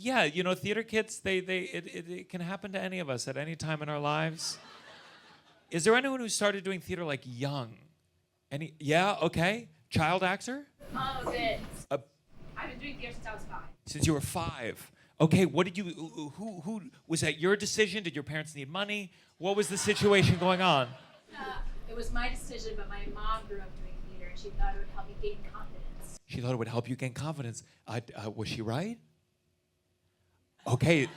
Yeah, theater kids, it can happen to any of us at any time in our lives. Is there anyone who started doing theater like young? Yeah, okay. Child actor? A bit. I've been doing theater since I was 5. Since you were 5. Okay, what did you, who, was that your decision? Did your parents need money? What was the situation going on? It was my decision, but my mom grew up doing theater, and she thought it would help me gain confidence. She thought it would help you gain confidence. Was she right? Okay.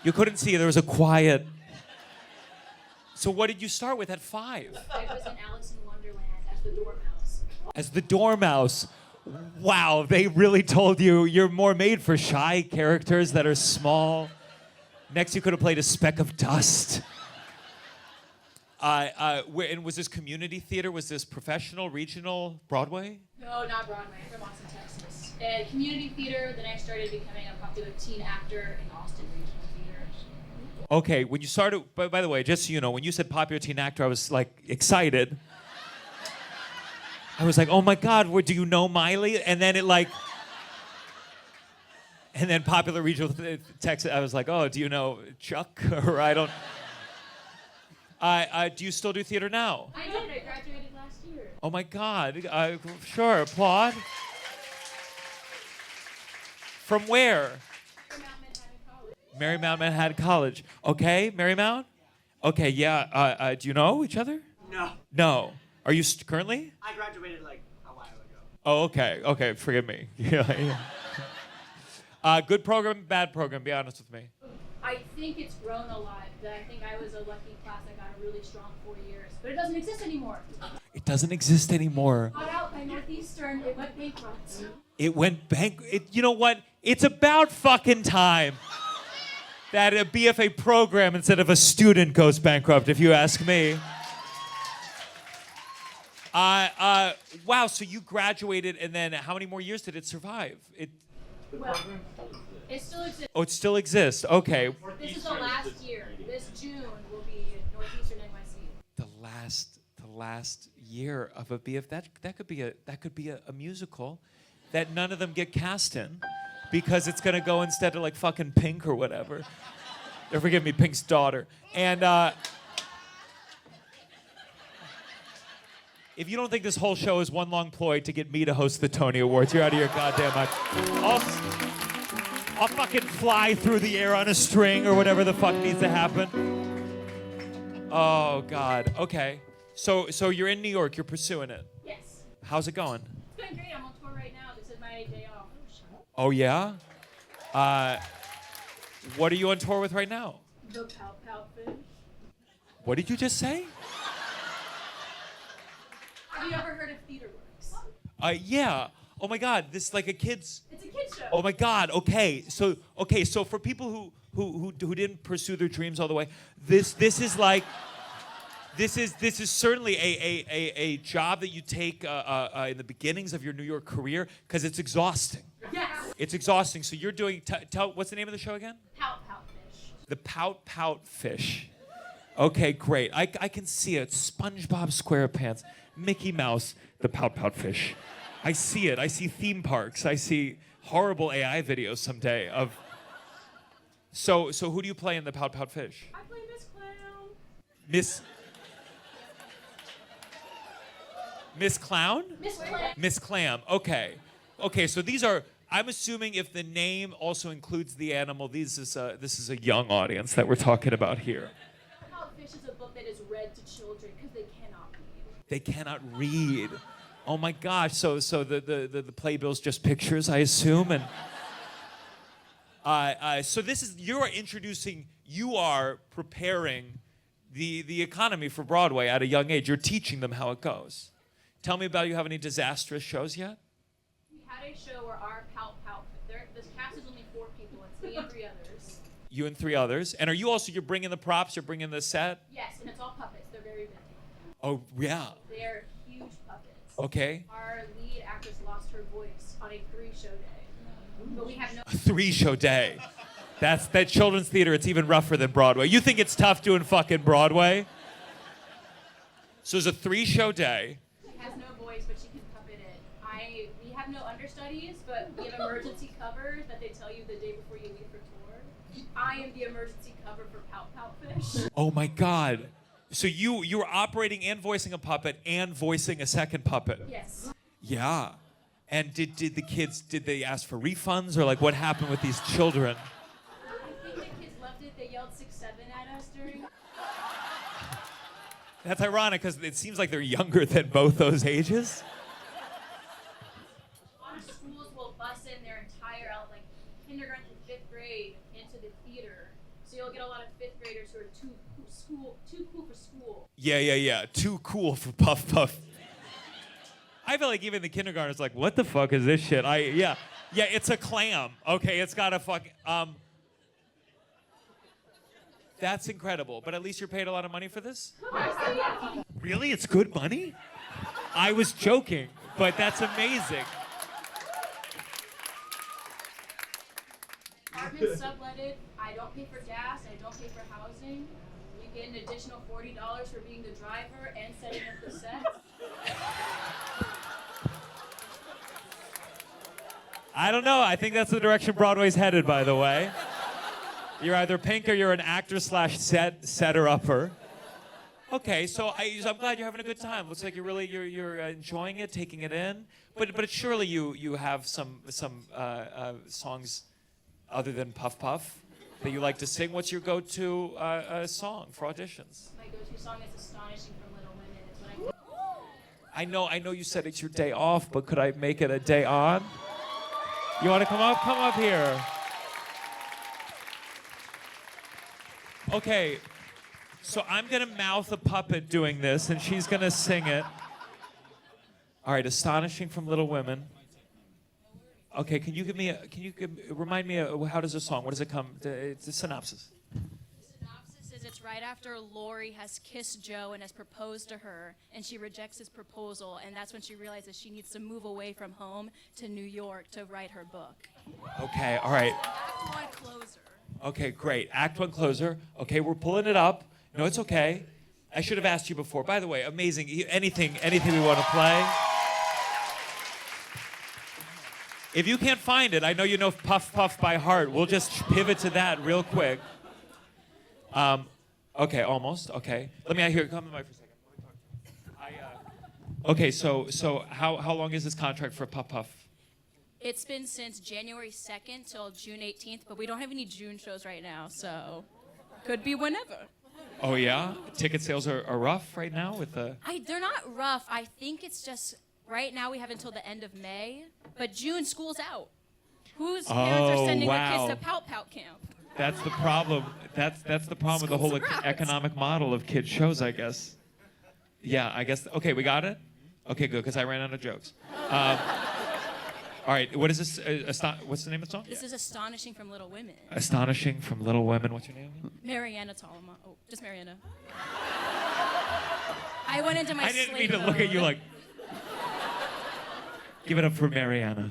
You couldn't see, there was a quiet. So what did you start with at 5? I was in Alice in Wonderland as the dormouse. As the dormouse. Wow, they really told you you're more made for shy characters that are small. Next, you could have played a speck of dust. And was this community theater? Was this professional, regional, Broadway? No, not Broadway. I'm from Austin, Texas. Community theater, then I started becoming a popular teen actor in Austin Regional Theater. Okay, when you started, by the way, just so you know, when you said popular teen actor, I was like excited. I was like, oh my God, do you know Miley? And then and then popular regional Texas, I was like, oh, do you know Chuck? Or I don't. Do you still do theater now? I did. I graduated last year. Oh my God. Sure, applaud. From where? Marymount Manhattan College. Okay, Marymount? Okay, yeah. Do you know each other? No. No. Are you currently? I graduated like a while ago. Oh, okay. Okay, forgive me. Yeah. Good program, bad program, be honest with me. I think it's grown a lot. I think I was a lucky class. I got a really strong 4 years. But it doesn't exist anymore. It doesn't exist anymore. Bought out by Northeastern. It went bankrupt. It went you know what? It's about fucking time that a BFA program instead of a student goes bankrupt, if you ask me. Wow, so you graduated, and then how many more years did it survive? Well, it still exists. Oh, it still exists. Okay. This is the last year. This June will be Northeastern NYC. The last year of a BF. That could be a musical that none of them get cast in because it's gonna go instead of like fucking Pink or whatever. Or forgive me, Pink's daughter. And if you don't think this whole show is one long ploy to get me to host the Tony Awards, you're out of your goddamn mind. I'll fucking fly through the air on a string or whatever the fuck needs to happen. Oh, God. Okay. So you're in New York. You're pursuing it. Yes. How's it going? It's going great. I'm on tour right now. This is my day off. Oh, yeah? What are you on tour with right now? The Pout Fish. What did you just say? Have you ever heard of TheaterWorks? Yeah. Oh my God, this is like a kid's. It's a kid's show. Oh my God. Okay. So for people who didn't pursue their dreams all the way, this is certainly a job that you take in the beginnings of your New York career because it's exhausting. Yes. It's exhausting. So you're doing. Tell what's the name of the show again? Pout Fish. The Pout Fish. Okay, great. I can see it. SpongeBob SquarePants, Mickey Mouse, the Pout Fish. I see it. I see theme parks. I see horrible AI videos someday of. So who do you play in the Pout Fish? I play Miss Clown. Miss Clown? Miss Clam. Miss Clam. Okay. So these are. I'm assuming if the name also includes the animal, this is a young audience that we're talking about here. Pout Fish is a book that is read to children because they cannot read. They cannot read. Oh my gosh! So the playbills just pictures, I assume, and so this is you are preparing the economy for Broadway at a young age. You're teaching them how it goes. Tell me about you have any disastrous shows yet? We had a show where our Pout, this cast is only 4 people. It's me and 3 others. You and 3 others, and you're bringing the props, you're bringing the set. Yes, and it's all puppets. They're very vintage. Oh yeah. They're huge puppets. Okay. Our lead actress lost her voice on a 3-show day. But we have no... A 3-show day. That children's theater, it's even rougher than Broadway. You think it's tough doing fucking Broadway? So it's a 3-show day. She has no voice, but she can puppet it. We have have no understudies, but we have emergency covers that they tell you the day before you leave for tour. I am the emergency cover for Pout Pout Fish. Oh my God. So you were operating and voicing a puppet and voicing a second puppet. Yes. Yeah. And did the kids, did they ask for refunds or like what happened with these children? I think the kids loved it. They yelled 6-7 at us during. That's ironic because it seems like they're younger than both those ages. A lot of schools will bus in their entire like kindergarten and fifth grade into the theater. So you'll get a lot of fifth graders who are too cool for school. Yeah. Too cool for Puff Puff. I feel like even the kindergartners like, what the fuck is this shit? Yeah, it's a clam. Okay, it's got a fuck. That's incredible. But at least you're paid a lot of money for this? Really? It's good money? I was joking, but that's amazing. Apartments subletted. I don't pay for gas. I don't pay for housing. You get an additional $40 for being the driver and setting up the set. I don't know. I think that's the direction Broadway's headed, by the way. You're either pink or you're an actor / setter-upper. Okay, so I'm glad you're having a good time. Looks like you're enjoying it, taking it in. But surely you have some songs other than Puff Puff that you like to sing. What's your go-to song for auditions? My go-to song is "Astonishing" from Little Women. It's what I. I know you said it's your day off, but could I make it a day on? You want to come up? Come up here. Okay, so I'm gonna mouth a puppet doing this, and she's gonna sing it. All right, "Astonishing" from Little Women. Okay, remind me how does the song? What does it come? It's a synopsis. The synopsis is it's right after Lori has kissed Joe and has proposed to her, and she rejects his proposal, and that's when she realizes she needs to move away from home to New York to write her book. Okay, all right. Act one closer. Okay, great. Act one closer. Okay, we're pulling it up. No, it's okay. I should have asked you before. By the way, amazing. Anything we want to play. If you can't find it, I know you know Puff Puff by heart. We'll just pivot to that real quick. Okay, almost. Okay. Let me out here. Come to the mic for a second. Okay, so how long is this contract for Puff Puff? It's been since January 2nd till June 18th, but we don't have any June shows right now, so could be whenever. Oh yeah? Ticket sales are rough right now with the... They're not rough. I think it's just right now we have until the end of May, but June school's out. Whose parents are sending their kids to Pout Pout camp? That's the problem. That's the problem with the whole economic model of kids shows, I guess. Yeah, I guess. Okay, we got it? Okay, good, because I ran out of jokes. All right, what is this? What's the name of the song? This is "Astonishing" from Little Women. Astonishing from Little Women. What's your name? Mariana Talma. Oh, just Mariana. I went into my I didn't slave mean to look at you like... Give it up for Mariana.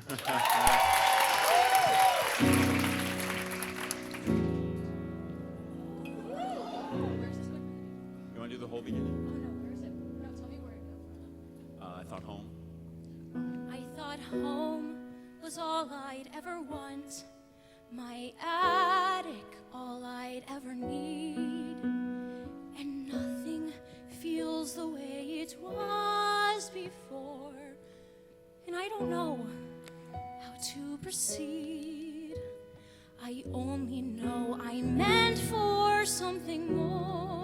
You want to do the whole beginning? Oh, no, where is it? No, tell me where it goes. I thought home. I thought home was all I'd ever want, my attic all I'd ever need, and nothing feels the way it was before, and I don't know how to proceed. I only know I meant for something more.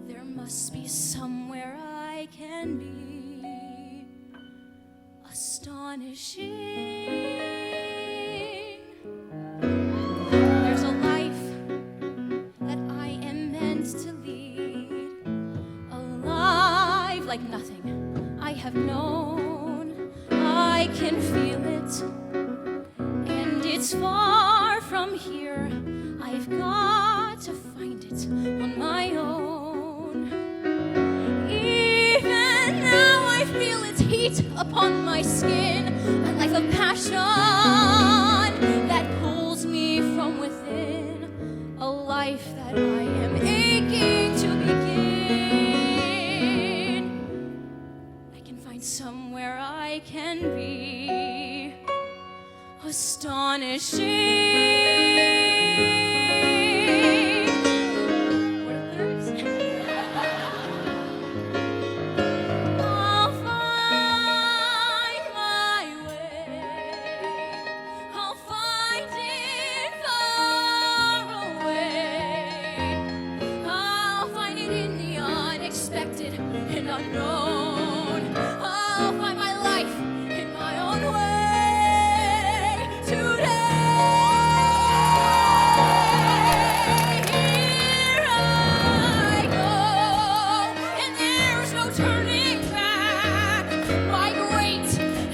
There must be somewhere I can be astonishing. There's a life that I am meant to lead, a life like nothing I have known. I can feel it, and it's far from here. I've got to find it on my own. Even now I feel its heat upon my skin, a life of passion that pulls me from within, a life that I am aching to begin. I can find somewhere astonishing. What are the lyrics? I'll find my way. I'll find it far away. I'll find it in the unexpected and unknown. I'll find my life in my own way today. Here I go, and there's no turning back. My great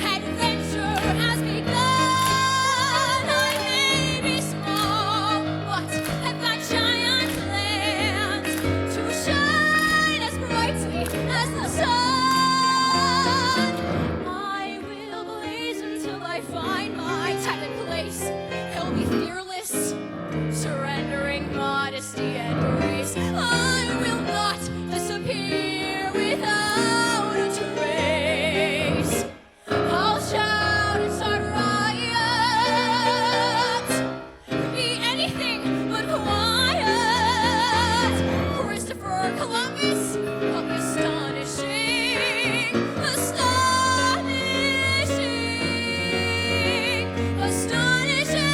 adventure has begun. I may be small, but I've got giant plans to shine as brightly as the sun. I will blaze until I find my time and place. I'll be fearless, surrendering modesty and grace. I will not disappear without a trace. I'll shout and start riots. Be anything but quiet. Christopher Columbus, I'll be astonishing, astonishing, astonishing.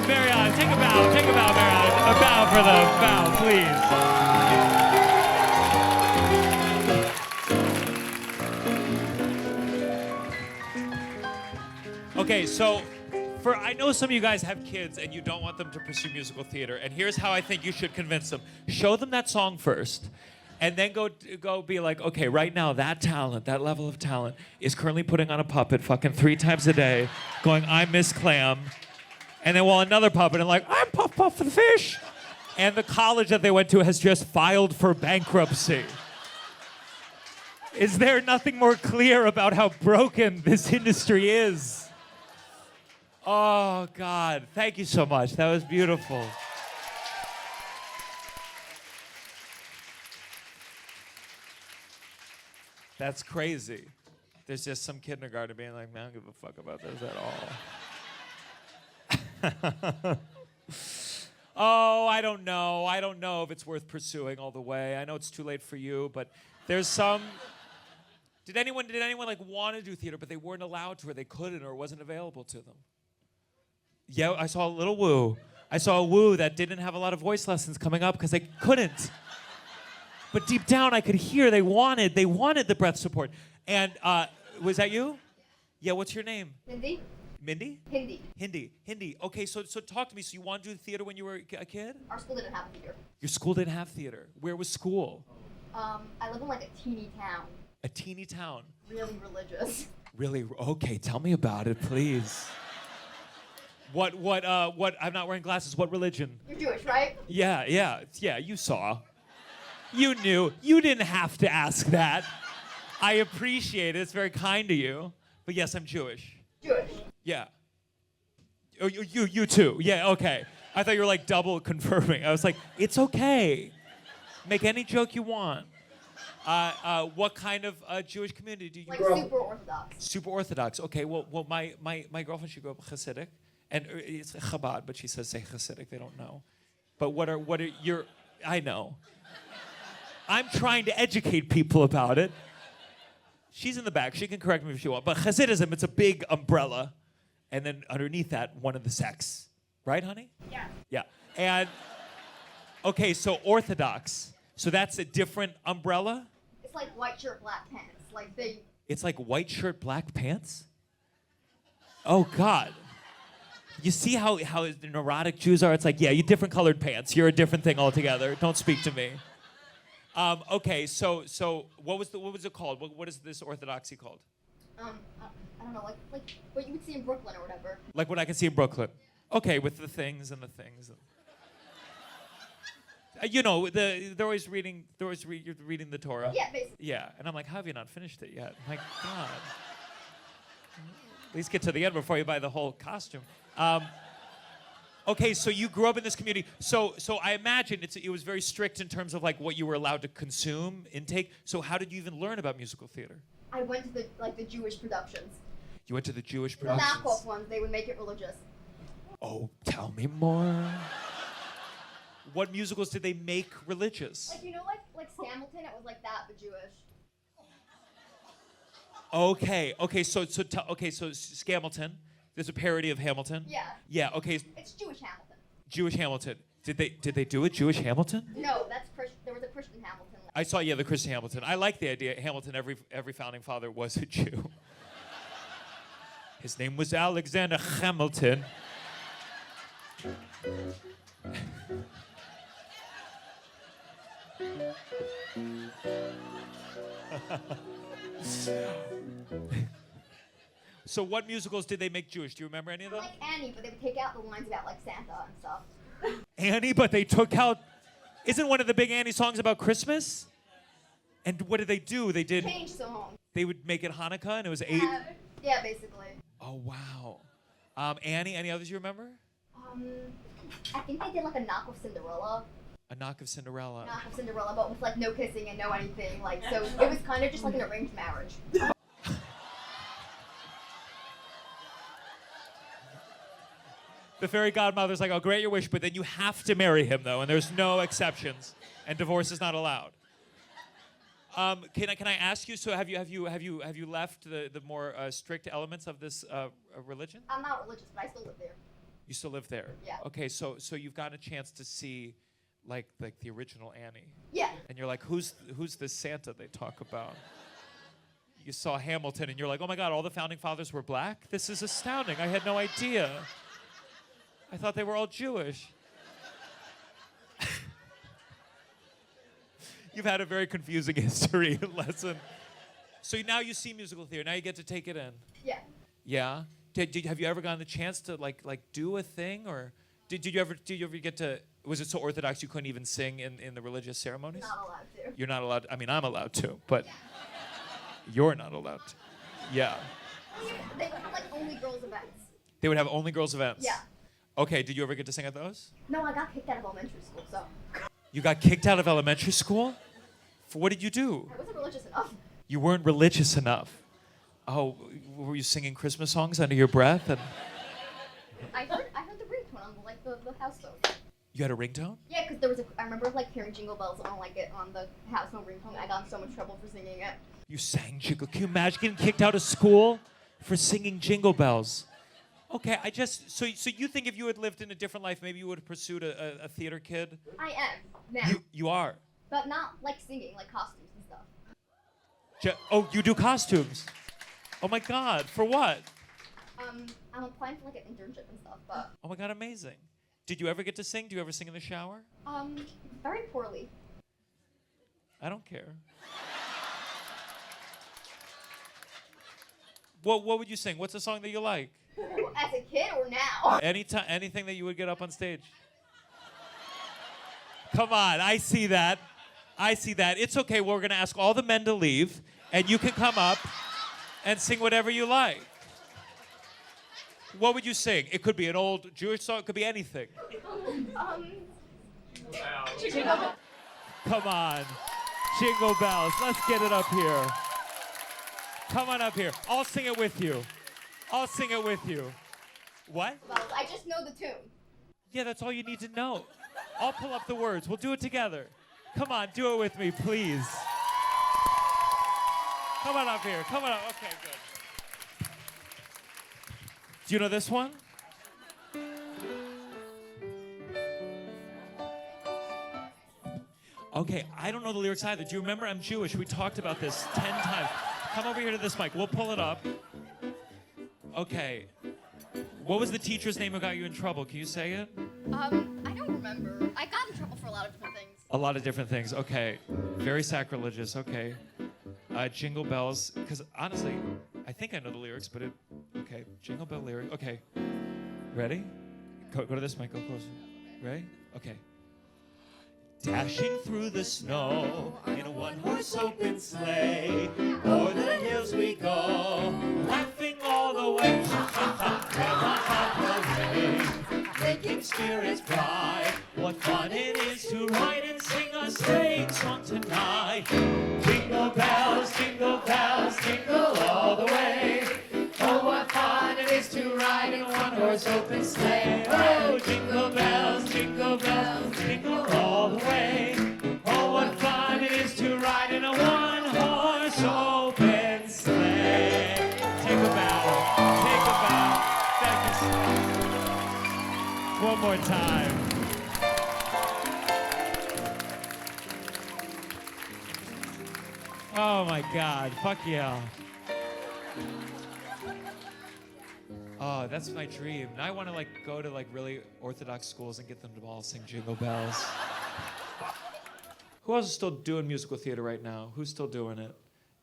Mariana, take a bow, Mariana. A bow for the bow, please. Okay, so I know some of you guys have kids and you don't want them to pursue musical theater, and here's how I think you should convince them. Show them that song first, and then go be like, okay, right now that talent, that level of talent, is currently putting on a puppet fucking 3 times a day, going, I'm Miss Clam. And then while another puppet, and like, I'm Puff Puff the Fish. And the college that they went to has just filed for bankruptcy. Is there nothing more clear about how broken this industry is? Oh, God. Thank you so much. That was beautiful. That's crazy. There's just some kindergarten being like, man, I don't give a fuck about this at all. Oh, I don't know. I don't know if it's worth pursuing all the way. I know it's too late for you, but there's some. Did anyone like want to do theater, but they weren't allowed to, or they couldn't, or it wasn't available to them? Yeah, I saw a little woo. I saw a woo that didn't have a lot of voice lessons coming up because they couldn't. But deep down, I could hear they wanted the breath support. And was that you? Yeah. What's your name? Mindy? Mindy? Hindi. Okay, so talk to me. So you wanted to do theater when you were a kid? Our school didn't have theater. Your school didn't have theater. Where was school? I live in like a teeny town. A teeny town. Really religious. Really? Okay, tell me about it, please. What, I'm not wearing glasses. What religion? You're Jewish, right? Yeah, you saw. You knew. You didn't have to ask that. I appreciate it. It's very kind of you. But yes, I'm Jewish. Jewish. Yeah. Oh, you too. Yeah, okay. I thought you were like double confirming. I was like, it's okay. Make any joke you want. What kind of Jewish community do you Like grow up? super Orthodox. Super Orthodox. Okay, well, my girlfriend, she grew up Hasidic. And it's Chabad, but she says say Hasidic. They don't know. But what are your? I know. I'm trying to educate people about it. She's in the back. She can correct me if she wants. But Hasidism, it's a big umbrella, and then underneath that, one of the sects. Right, honey? Yeah. Yeah. And okay, so Orthodox. So that's a different umbrella. It's like white shirt, black pants. Like they. It's like white shirt, black pants. Oh God. You see how the neurotic Jews are? It's like, yeah, you different colored pants. You're a different thing altogether. Don't speak to me. Okay, so what was it called? What is this orthodoxy called? I don't know, like what you would see in Brooklyn or whatever. Like what I can see in Brooklyn. Okay, with the things and the things. They're always reading. You're reading the Torah. Yeah, basically. Yeah, and I'm like, how have you not finished it yet? My God. At least get to the end before you buy the whole costume. Okay, so you grew up in this community. So I imagine it was very strict in terms of like what you were allowed to consume, intake. So how did you even learn about musical theater? I went to the Jewish productions. You went to the Jewish The productions. knockoff ones, they would make it religious. Oh, tell me more. What musicals did they make religious? Like Hamilton, it was like that, but Jewish. Okay, so Scamilton. There's a parody of Hamilton. Yeah. Yeah. Okay. It's Jewish Hamilton. Jewish Hamilton. Did they do it? Jewish Hamilton? No, there was a Christian Hamilton. I saw the Christian Hamilton. I like the idea. Hamilton. Every founding father was a Jew. His name was Alexander Hamilton. So what musicals did they make Jewish? Do you remember any of them? Like Annie, but they would take out the lines about like Santa and stuff. Annie, but they took out... Isn't one of the big Annie songs about Christmas? And what did they do? They did... Change song. They would make it Hanukkah, and it was 8... Yeah, basically. Oh, wow. Annie, any others you remember? I think they did like a knock of Cinderella. A Knock of Cinderella. Knock of Cinderella, but with like no kissing and no anything. Like, so it was kind of just like an arranged marriage. The fairy godmother's like, I'll grant your wish, but then you have to marry him, though, and there's no exceptions, and divorce is not allowed. Can I ask you? So have you left the more strict elements of this religion? I'm not religious, but I still live there. You still live there. Yeah. Okay, so you've gotten a chance to see, like the original Annie. Yeah. And you're like, who's this Santa they talk about? You saw Hamilton, and you're like, oh my God, all the founding fathers were black? This is astounding. I had no idea. I thought they were all Jewish. You've had a very confusing history lesson. So now you see musical theater. Now you get to take it in. Yeah. Yeah. Have you ever gotten the chance to like do a thing, or did you ever get to? Was it so orthodox you couldn't even sing in the religious ceremonies? Not allowed to. You're not allowed. I mean, I'm allowed to, but you're not allowed to. Yeah. They would have like only girls events. They would have only girls events. Yeah. Okay. Did you ever get to sing at those? No, I got kicked out of elementary school, so. You got kicked out of elementary school? For what did you do? I wasn't religious enough. You weren't religious enough. Oh, were you singing Christmas songs under your breath? And I heard the ringtone on like the house phone. you had a ringtone? Yeah, because I remember like hearing Jingle Bells on like it on the house phone ringtone. I got in so much trouble for singing it. You sang Jingle. Can you imagine getting kicked out of school for singing Jingle Bells? Okay, so you think if you had lived in a different life, maybe you would have pursued a theater kid? I am now, You are. but not like singing, like costumes and stuff. Oh, you do costumes. Oh my God, for what? I'm applying for like an internship and stuff, but Oh my God, amazing. Did you ever get to sing? Do you ever sing in the shower? very poorly. I don't care. What would you sing? What's a song that you like? As a kid or now? Anything that you would get up on stage. Come on, I see that. It's okay. We're going to ask all the men to leave, and you can come up and sing whatever you like. What would you sing? It could be an old Jewish song. It could be anything. Come on. Jingle Bells. Let's get it up here. Come on up here. I'll sing it with you. What? Well, I just know the tune. Yeah, that's all you need to know. I'll pull up the words. We'll do it together. Come on, do it with me, please. Come on up here. Come on up. Okay, good. Do you know this one? Okay, I don't know the lyrics either. Do you remember? I'm Jewish. We talked about this 10 times. Come over here to this mic. We'll pull it up. Okay. What was the teacher's name who got you in trouble? Can you say it? I don't remember. I got in trouble for a lot of different things. A lot of different things. Okay. Very sacrilegious. Okay. Jingle Bells. Because honestly, I think I know the lyrics, but okay. Jingle Bell lyric. Okay. Ready? Go to this mic. Go closer. Ready? Okay. Dashing through the snow in a one-horse open sleigh. O'er the hills we go, laughing all the way. Till the heart will ring, making spirits bright. What fun it is to ride and sing a sleighing song tonight. Jingle bells, jingle all the way. Oh, what fun it is to ride in a one-horse open sleigh. Oh, jingle bells, jingle all the way. Oh, what fun it is to ride in a one-horse open sleigh. Take a bow, take a bow. Thank you so much. One more time. Oh my God, fuck yeah. Oh, that's my dream. Now I want to like go to like really Orthodox schools and get them to all sing Jingle Bells. Who else is still doing musical theater right now? Who's still doing it?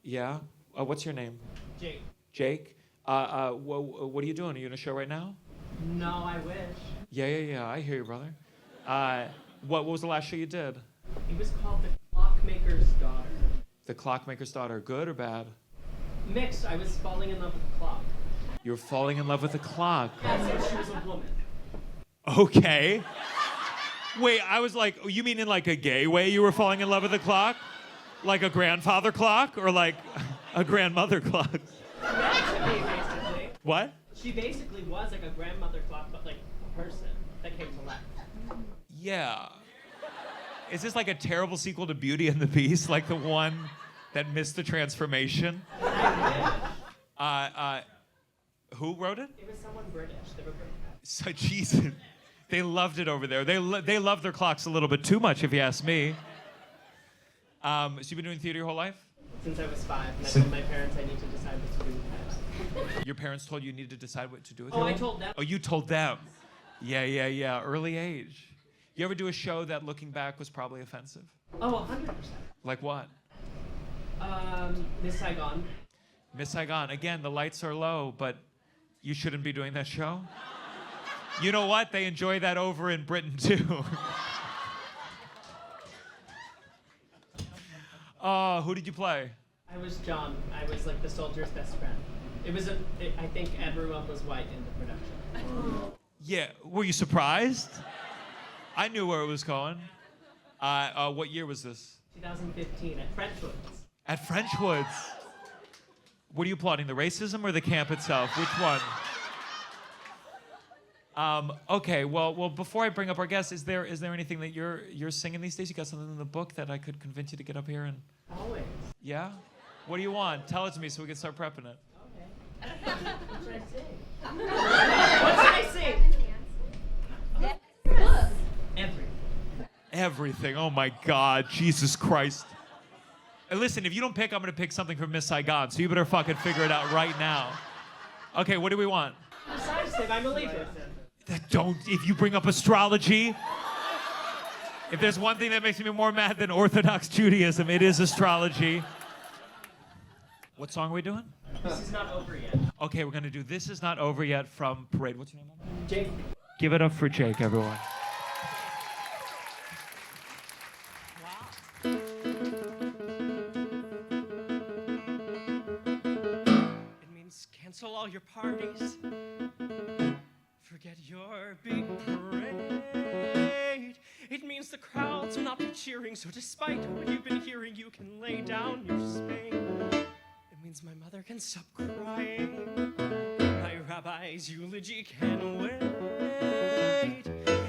Yeah? What's your name? Jake. Jake? What are you doing? Are you in a show right now? No, I wish. Yeah. I hear you, brother. What was the last show you did? It was called The Clockmaker's Daughter. The Clockmaker's Daughter. Good or bad? Mixed. I was falling in love with the clock. You were falling in love with the clock. Yeah, so she was a woman. Okay. Wait, I was like, you mean in like a gay way you were falling in love with the clock? Like a grandfather clock or like a grandmother clock? Basically. What? She basically was like a grandmother clock, but like a person that came to life. Yeah. Is this like a terrible sequel to Beauty and the Beast? Like the one that missed the transformation? Who wrote it? It was someone British. They were British. So, Jesus. They loved it over there. They love their clocks a little bit too much, if you ask me. So you've been doing theater your whole life? Since I was 5, and I told my parents I need to decide what to do with my life. Your parents told you needed to decide what to do with Oh, your I life? told them. Oh, you told them. Yeah. Early age. You ever do a show that, looking back, was probably offensive? Oh, 100%. Like what? Miss Saigon. Miss Saigon. Again, the lights are low, but you shouldn't be doing that show. You know what? They enjoy that over in Britain, too. Who did you play? I was John. I was like the soldier's best friend. I think everyone was white in the production. Yeah. Were you surprised? I knew where it was going. What year was this? 2015 at Frenchwood's. At Frenchwood's. What are you plotting, the racism or the camp itself? Which one? Okay, well, before I bring up our guests, is there anything that you're singing these days? You got something in the book that I could convince you to get up here and... Always. Yeah? What do you want? Tell it to me so we can start prepping it. Okay. What should I sing? What should I sing? Everything. Everything. Oh my God, Jesus Christ. And listen, if you don't pick, I'm gonna pick something from Miss Saigon, so you better fucking figure it out right now. Okay, what do we want? Decisive, I'm a Libra. Don't, if you bring up astrology, if there's one thing that makes me more mad than Orthodox Judaism, it is astrology. What song are we doing? This is not over yet. Okay, we're gonna do This Is Not Over Yet from Parade. What's your name? Jake. Give it up for Jake, everyone. It means cancel all your parties. Forget your big parade. It means the crowds will not be cheering, so despite what you've been hearing, you can lay down your spade. It means my mother can stop crying. My rabbi's eulogy can wait.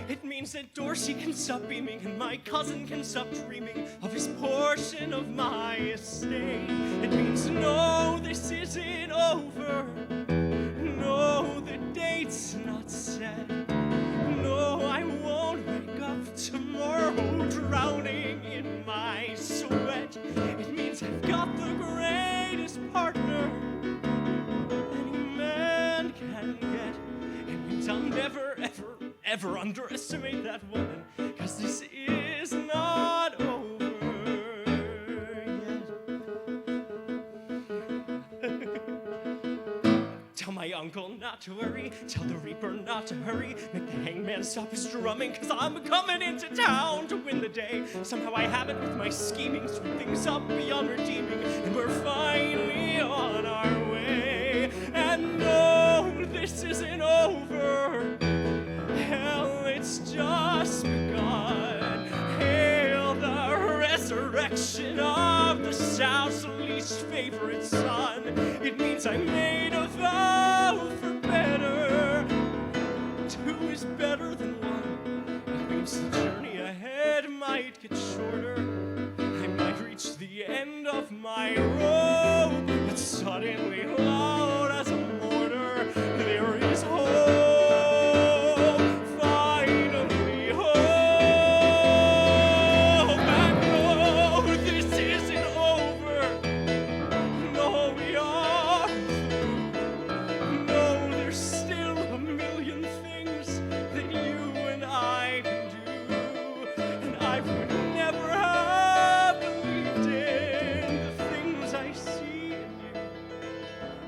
It means that Dorsey can stop beaming and my cousin can stop dreaming of his portion of my estate. It means no, this isn't over. No, the date's not set. No, I won't wake up tomorrow drowning in my sweat. It means I've got the greatest partner any man can get. It means I'll never, ever, ever underestimate that woman, 'cause this is not over yet. Tell my uncle not to worry. Tell the reaper not to hurry. Make the hangman stop his drumming, 'cause I'm coming into town to win the day. Somehow I have it with my scheming, sweep things up beyond redeeming, and we're finally on our way. And no, this isn't over. Hell, it's just begun. Hail the resurrection of the South's least favorite son. It means I made a vow for better. Two is better than one. It means the journey ahead might get shorter. I might reach the end of my rope, but suddenly loud as a mortar, there is hope. Finally hope. And no, this isn't over. No, we are. No, there's still a million things that you and I can do. And I would never have believed in the things I see in you.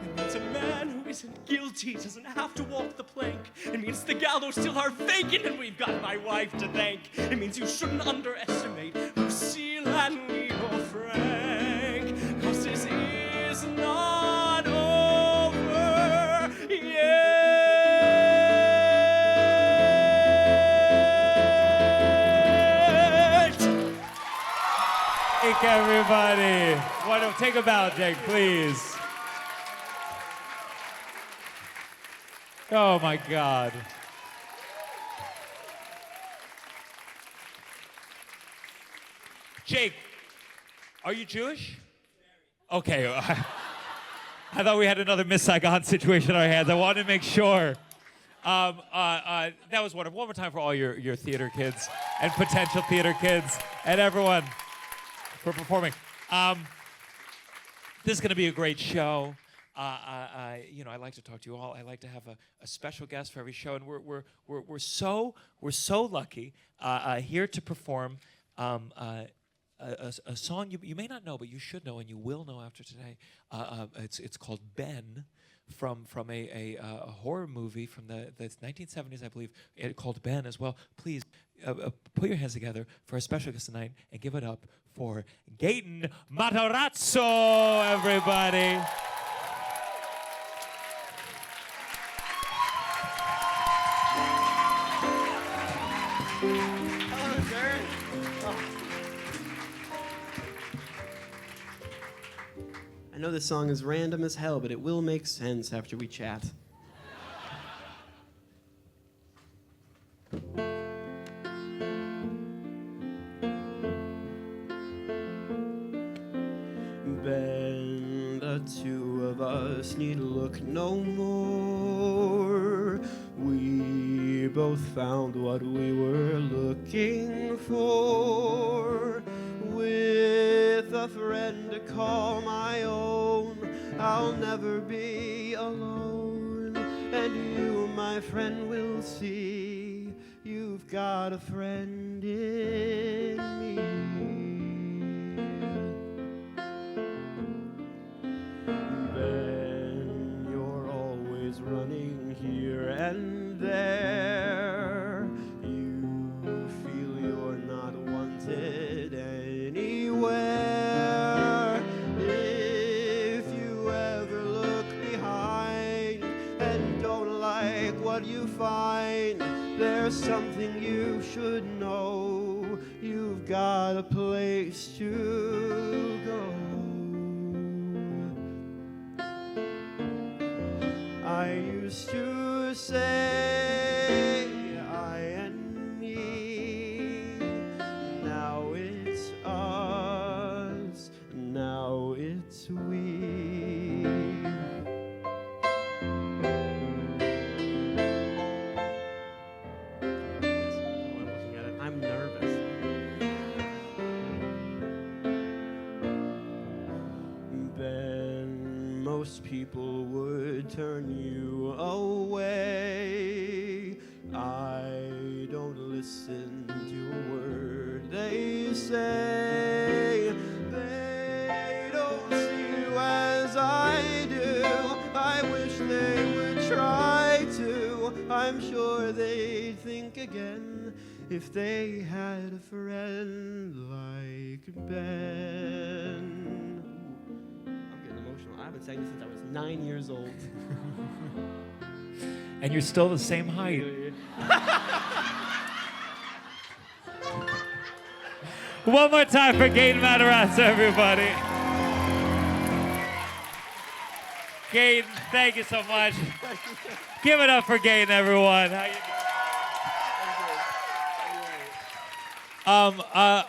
It means a man who isn't guilty doesn't have to walk the plank. It means the gallows still are vacant and we've got my wife to thank. It means you shouldn't underestimate Lucille and Leo Frank, 'cause this is not over yet. Thank everybody. Take a bow, Jake, please. Oh my God. Jake, are you Jewish? Okay. I thought we had another Miss Saigon situation on our hands. I wanted to make sure. That was wonderful. One more time for all your theater kids and potential theater kids and everyone for performing. This is going to be a great show. I like to talk to you all. I like to have a special guest for every show, and we're so lucky here to perform a song you may not know, but you should know, and you will know after today. It's called Ben, from a horror movie from the 1970s, I believe, called Ben as well. Please put your hands together for our special guest tonight and give it up for Gaten Matarazzo, everybody. Hello, sir. I know this song is random as hell, but it will make sense after we chat. Ben, the two of us need look no more. We both found what we were looking for. With a friend to call my own, I'll never be alone. And you, my friend, will see you've got a friend in me. Ben, you're always running here and there. You feel you're not wanted anywhere. If you ever look behind and don't like what you find, there's something you should know. You've got a place to go. I used to say I and me. Now it's us. Now it's we. I'm nervous. Ben, most people would turn you away. I don't listen to a word they say. They don't see you as I do. I wish they would I'm sure they'd think again if they had a friend like Ben. I'm getting emotional. I haven't sang this since I was 9 years old. And you're still the same height. One more time for Gaten Matarazzo, everybody. Gaten, thank you so much. Give it up for Gaten, everyone. How you doing?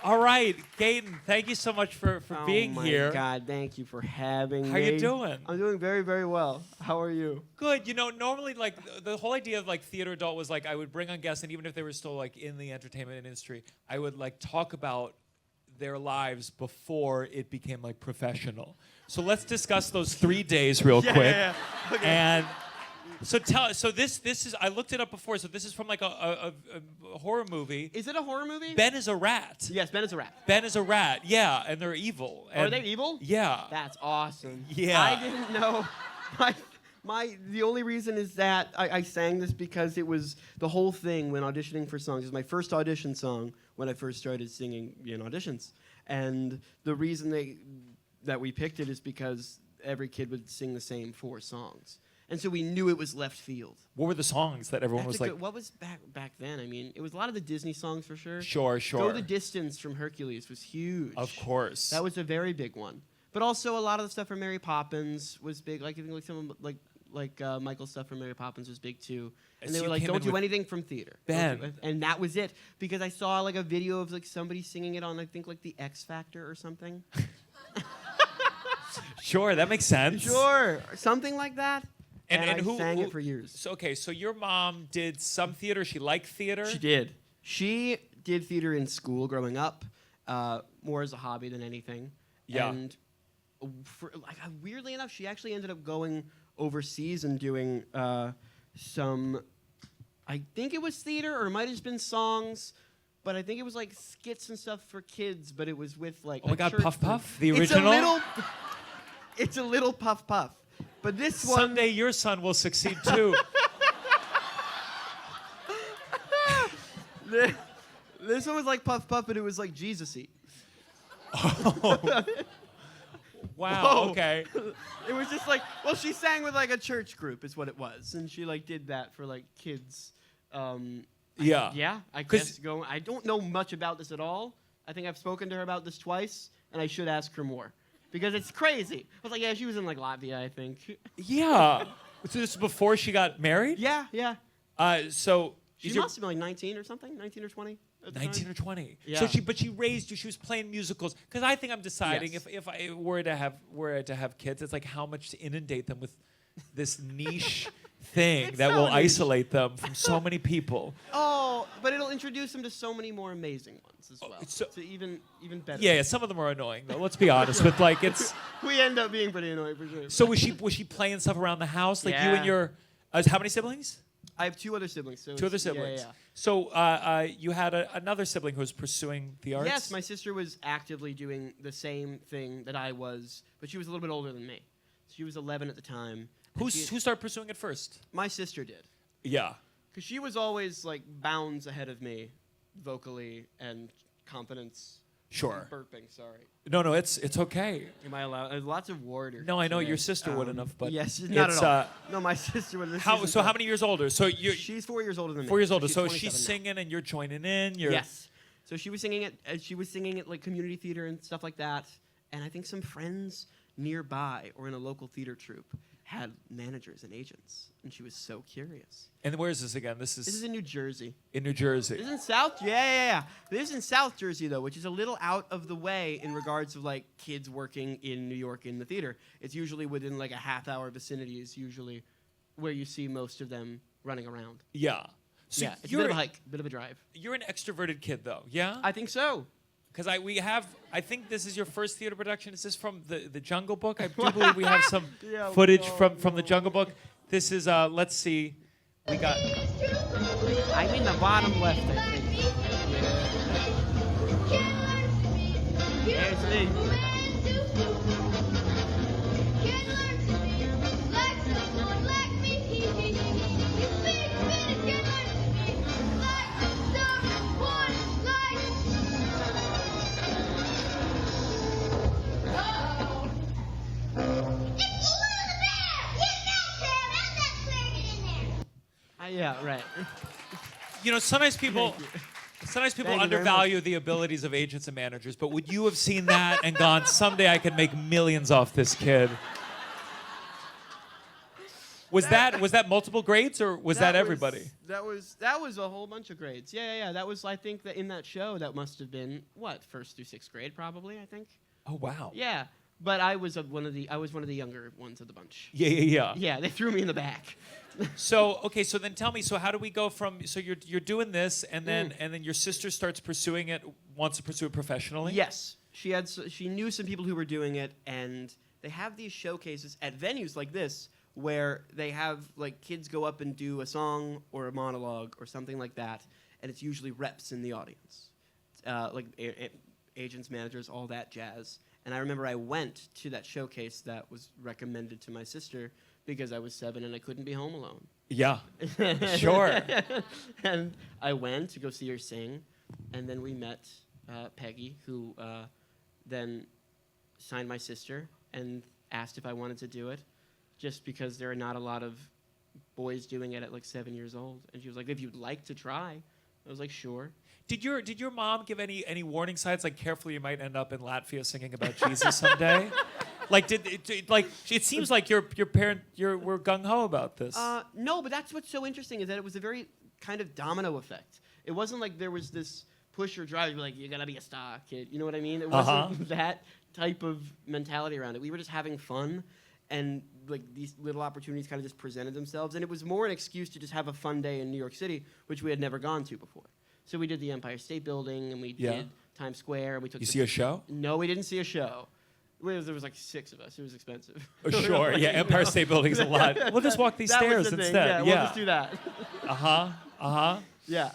All right, Gaten, thank you so much for being here. Oh my God, thank you for having me. How you doing? I'm doing very, very well. How are you? Good. You know, normally, like, the whole idea of, like, theater adult was, like, I would bring on guests, and even if they were still, like, in the entertainment industry, I would, like, talk about their lives before it became, like, professional. So let's discuss those 3 days real quick. Yeah. Okay. And so this is, I looked it up before, so this is from, like, a horror movie. Is it a horror movie? Ben is a rat. Yes, Ben is a rat. Ben is a rat, yeah, and they're evil. Are they evil? Yeah. That's awesome. Yeah. I didn't know. The only reason is that I sang this because it was the whole thing when auditioning for songs. It was my first audition song when I first started singing in auditions. And the reason that we picked it is because every kid would sing the same 4 songs. And so we knew it was left field. What were the songs that everyone was like? What was back then? I mean, it was a lot of the Disney songs for sure. Sure. Go the Distance from Hercules was huge. Of course. That was a very big one. But also a lot of the stuff from Mary Poppins was big. Like I think like some like Michael's stuff from Mary Poppins was big too. And they So were you like, came don't in do with anything from theater. Ben. And that was it. Because I saw like a video of like somebody singing it on I think like the X Factor or something. Sure, that makes sense. Sure, something like that. And I who sang it for years. So okay, so your mom did some theater. She liked theater. She did. She did theater in school growing up, more as a hobby than anything. Yeah. And weirdly enough, she actually ended up going overseas and doing some. I think it was theater, or it might have just been songs. But I think it was like skits and stuff for kids. But it was with like. Oh my God, church Puff group. Puff, the original. It's a little Puff Puff. But this one. Someday your son will succeed too. This one was like Puff Puff, but it was like Jesus-y. Oh. Wow. Whoa. Okay. It was just like, well, she sang with like a church group, is what it was, and she like did that for like kids. Yeah. Yeah, I 'Cause- guess. I don't know much about this at all. I think I've spoken to her about this twice, and I should ask her more because it's crazy. I was like, yeah, she was in like Latvia, I think. Yeah. So this is before she got married. Yeah. So She is your- must have been like 19 or something, 19 or 20. At the 19 time. or 20. Yeah. So she raised you. She was playing musicals. Because I think I'm deciding Yes. if I were to have kids, it's like how much to inundate them with this niche thing It's that so will niche. isolate them from so many people. Oh, but it'll introduce them to so many more amazing ones as well. so- to even better. Yeah, some of them are annoying though. Let's be honest. With like it's. We end up being pretty annoying for sure. So was she playing stuff around the house like you and Yeah. your? How many siblings? I have 2 other siblings. So 2 other it's- siblings. Yeah. So you had another sibling who was pursuing the arts. Yes, my sister was actively doing the same thing that I was, but she was a little bit older than me. She was 11 at the time. and Who she- started pursuing it first? My sister did. Yeah. Because she was always like bounds ahead of me, vocally and confidence. Sure. I'm burping, sorry. No, it's okay. Am I allowed? There's lots of water. No, I know today. your sister wouldn't have, but yes, not it's, at all. No, my sister would. So how many years older? So you're She's 4 years older than me. 4 years older. she's So 27 she's now. singing and you're joining in. You're Yes. So she was singing at like community theater and stuff like that. And I think some friends nearby or in a local theater troupe had managers and agents. And she was so curious. And where is this again? This This is is in New Jersey. in New Jersey. This is in South? Yeah. This is in South Jersey, though, which is a little out of the way in regards of like kids working in New York in the theater. It's usually within like a half-hour vicinity is usually where you see most of them running around. Yeah. So Yeah, it's a bit you're of a hike, a bit of a drive. you're an extroverted kid though. Yeah. I think so. Because I think this is your first theater production. Is this from the Jungle Book? I do believe we have some Yeah, footage no, from the Jungle Book. This is let's see. We got I'm in the bottom left, I think. There's me. Yeah, right. You know, sometimes people Thank you very undervalue the abilities of agents and managers, but would you have seen that and gone, someday I could make millions off this kid? Was that multiple grades, or was that everybody? That was a whole bunch of grades. Yeah. That was, I think, that in that show, that must have been what, 1st through 6th grade, probably. I think. Oh wow. Yeah, but I was one of the younger ones of the bunch. Yeah. Yeah, they threw me in the back. So then tell me. So how do we go from? So you're doing this, and then your sister starts pursuing it, wants to pursue it professionally. Yes, she knew some people who were doing it, and they have these showcases at venues like this where they have like kids go up and do a song or a monologue or something like that, and it's usually reps in the audience, like agents, managers, all that jazz. And I remember I went to that showcase that was recommended to my sister because I was 7 and I couldn't be home alone. Yeah. Sure. And I went to go see her sing, and then we met Peggy, who then signed my sister and asked if I wanted to do it, just because there are not a lot of boys doing it at like 7 years old. And she was like, if you'd like to try. I was like, sure. Did your mom give any warning signs, like carefully you might end up in Latvia singing about Jesus someday? Like it seems like your parent were gung ho about this. No, but that's what's so interesting is that it was a very kind of domino effect. It wasn't like there was this push or drive. You're like, you gotta be a star, kid. You know what I mean? It wasn't that type of mentality around it. We were just having fun, and like these little opportunities kind of just presented themselves, and it was more an excuse to just have a fun day in New York City, which we had never gone to before. So we did the Empire State Building, and we did Times Square, and we took. You see a show? No, we didn't see a show. There was like 6 of us. It was expensive. Oh, sure. Yeah, Empire State Building is a lot. We'll just walk these stairs instead. Yeah, we'll just do that. Yeah.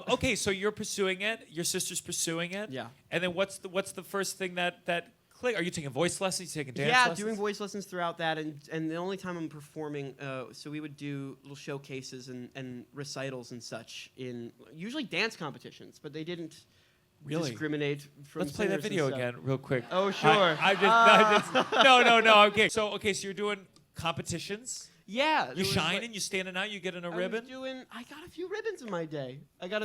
Okay, so you're pursuing it. Your sister's pursuing it. Yeah. And then what's the first thing that click? Are you taking voice lessons? You taking dance yeah, lessons? doing voice lessons throughout that, and the only time I'm performing, so we would do little showcases and recitals and such in usually dance competitions, but they didn't discriminate from. Let's play that video again real quick. Oh sure. No. Okay. So you're doing competitions. Yeah. You shining, you standing out, you getting a ribbon. I got a few ribbons in my day.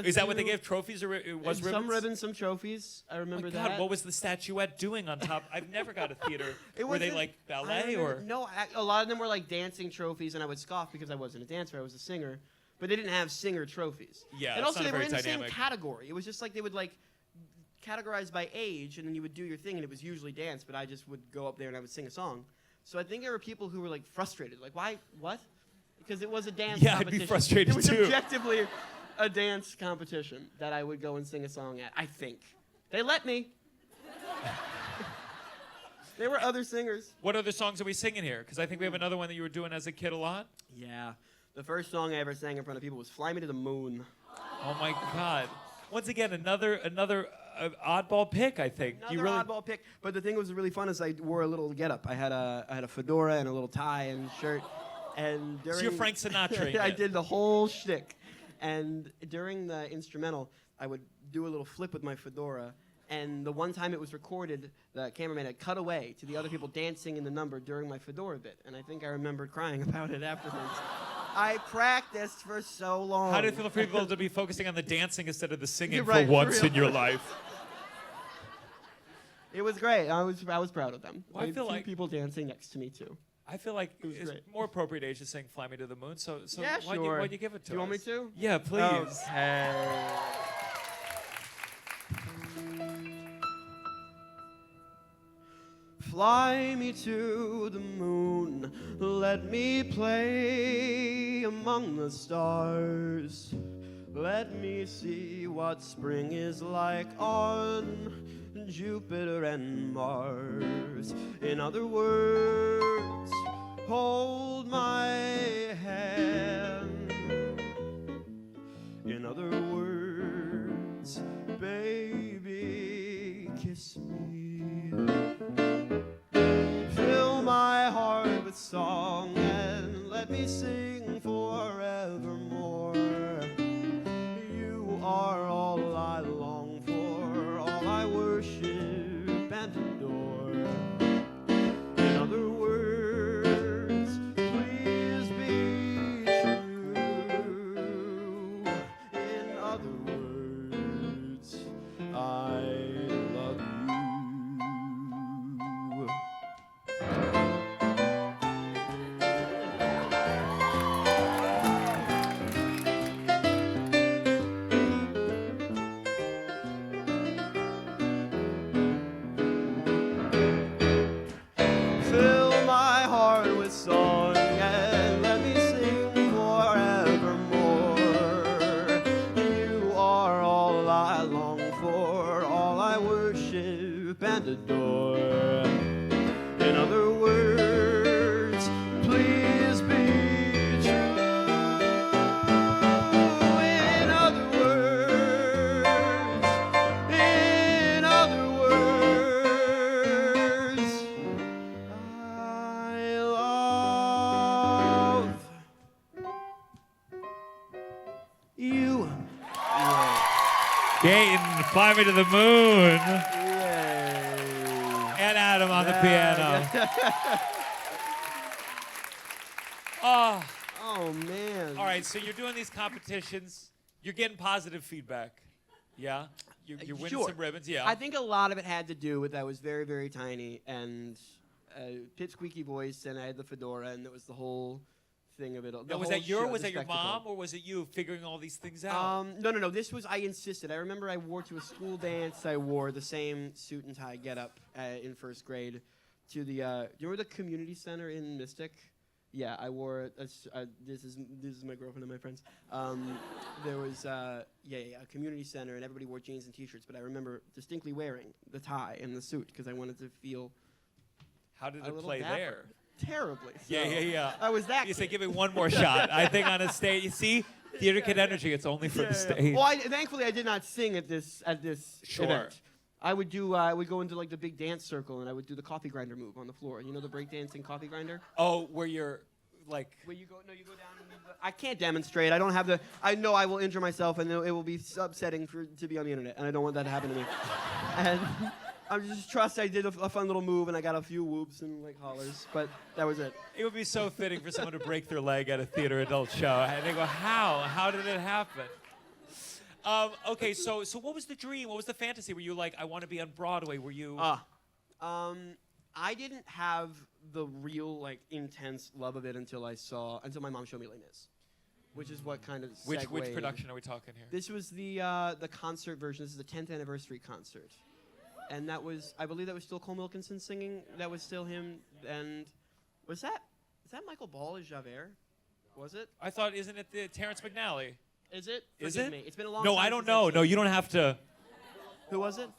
Is that what they gave? Trophies or it was ribbons? Some ribbons, some trophies. I remember that. God, what was the statuette doing on top? I've never got a theater. Were they like ballet or? No, a lot of them were like dancing trophies, and I would scoff because I wasn't a dancer. I was a singer, but they didn't have singer trophies. Yeah, and also not they were in dynamic. the same category. It was just like they would like categorize by age, and then you would do your thing, and it was usually dance, but I just would go up there and I would sing a song. So I think there were people who were like frustrated, like why, what? Because it was a dance competition. I'd be frustrated too. It was too. objectively a dance competition that I would go and sing a song at, I think. They let me. There were other singers. What other songs are we singing here? Because I think we have another one that you were doing as a kid a lot. Yeah. The first song I ever sang in front of people was Fly Me to the Moon. Oh my God. Once again, another oddball pick, I think. Another oddball pick. But the thing that was really fun is I wore a little getup. I had a fedora and a little tie and shirt. And so you're Frank Sinatra. I did the whole shtick. And during the instrumental, I would do a little flip with my fedora. And the one time it was recorded, the cameraman had cut away to the other people dancing in the number during my fedora bit. And I think I remembered crying about it afterwards. I practiced for so long. How did it feel for people to be focusing on the dancing instead of the singing right, for once in your life? It was great. I was proud of them. Well, I feel like people dancing next to me too. I feel like it's more appropriate age to sing "Fly Me to the Moon." So yeah, why'd you give it to us? Do you want me to? Yeah, please. Okay. Fly me to the moon, let me play among the stars. Let me see what spring is like on Jupiter and Mars. In other words, hold my hand. In other words, baby, kiss me. Fill my heart with song and let me sing forevermore. You are all I long for, all I worship and adore. In other words, please be true. Gaten, Fly Me to the Moon. Yay. And Adam on the piano. Oh, Oh man. all right, so you're doing these competitions. You're getting positive feedback. Yeah? You're winning Sure. some ribbons, yeah. I think a lot of it had to do with I was very, very tiny and pit squeaky voice, and I had the fedora, and it was the whole thing of it. Now, was that your mom, or was it you figuring all these things out? No. This was I insisted. I remember I wore to a school dance. I wore the same suit and tie getup in first grade to the. Do you remember the community center in Mystic? Yeah, I wore it. This is my girlfriend and my friends. There was a community center, and everybody wore jeans and T-shirts. But I remember distinctly wearing the tie and the suit because I wanted to feel. How did a it little play dapper. there? Terribly. So Yeah. I was that. You say, give me one more shot. I think on a stage, you see, theater kid energy. It's only for the stage. Well, thankfully I did not sing at this Sure. event. I would go into like the big dance circle, and I would do the coffee grinder move on the floor. You know the breakdancing coffee grinder? Oh, where you're like. Where you go down. And I can't demonstrate. I don't have the. I know I will injure myself, and it will be upsetting to be on the internet, and I don't want that to happen to me. And I just trust I did a fun little move, and I got a few whoops and like hollers, but that was it. It would be so fitting for someone to break their leg at a theater adult show. And they go, how? How did it happen? Okay, so what was the dream? What was the fantasy? Were you like, I want to be on Broadway? Were you? I didn't have the real like intense love of it until my mom showed me Les Mis, which is what kind of Which segued. production are we talking here? This was the concert version. This is the 10th anniversary concert, and I believe that was still Cole Wilkinson singing. That was still him. And is that Michael Ball as Javert? Was it? I thought, isn't it the Terrence McNally? Is it? Is Forgive it? me. It's been a long No, time I don't since know. I've No, seen you don't have to. Who was it?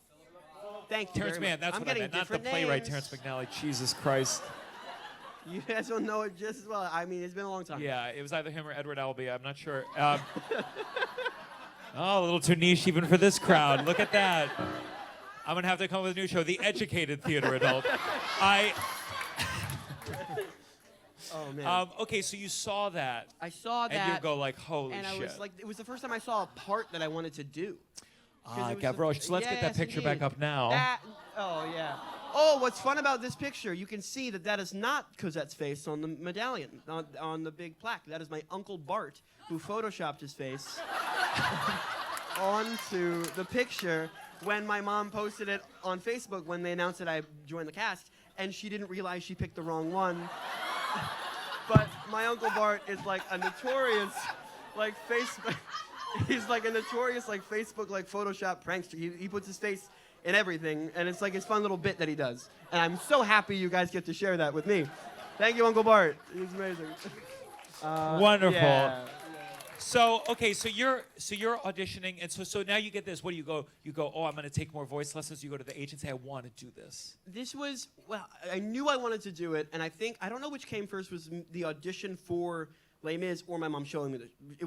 Thank you. Terrence very Mann, much. that's I'm what I getting meant, not the different playwright names. Terrence McNally. Jesus Christ. You guys don't know it just as well. I mean, it's been a long time. Yeah, it was either him or Edward Albee. I'm not sure. Oh, a little too niche even for this crowd. Look at that. I'm going to have to come up with a new show, The Educated Theater Adult. Oh, man. Okay, so you saw that. I saw that. And you go like, holy and shit. I was like, it was the first time I saw a part that I wanted to do. Gavroche. So let's get that picture back up now. Oh, yeah. Oh, what's fun about this picture, you can see that is not Cosette's face on the medallion, on the big plaque. That is my Uncle Bart, who photoshopped his face onto the picture when my mom posted it on Facebook when they announced that I joined the cast, and she didn't realize she picked the wrong one. But my Uncle Bart is like a notorious, like, Facebook. He's like a notorious, like, Facebook, like, Photoshop prankster. He puts his face in everything, and it's like his fun little bit that he does. And I'm so happy you guys get to share that with me. Thank you, Uncle Bart. He's amazing. Wonderful. Yeah. So okay, so you're auditioning, and so now you get this. What do you go? You go, oh, I'm going to take more voice lessons. You go to the agent and say, I want to do this. This was, well, I knew I wanted to do it, and I don't know which came first, was the audition for Les Mis or my mom showing me they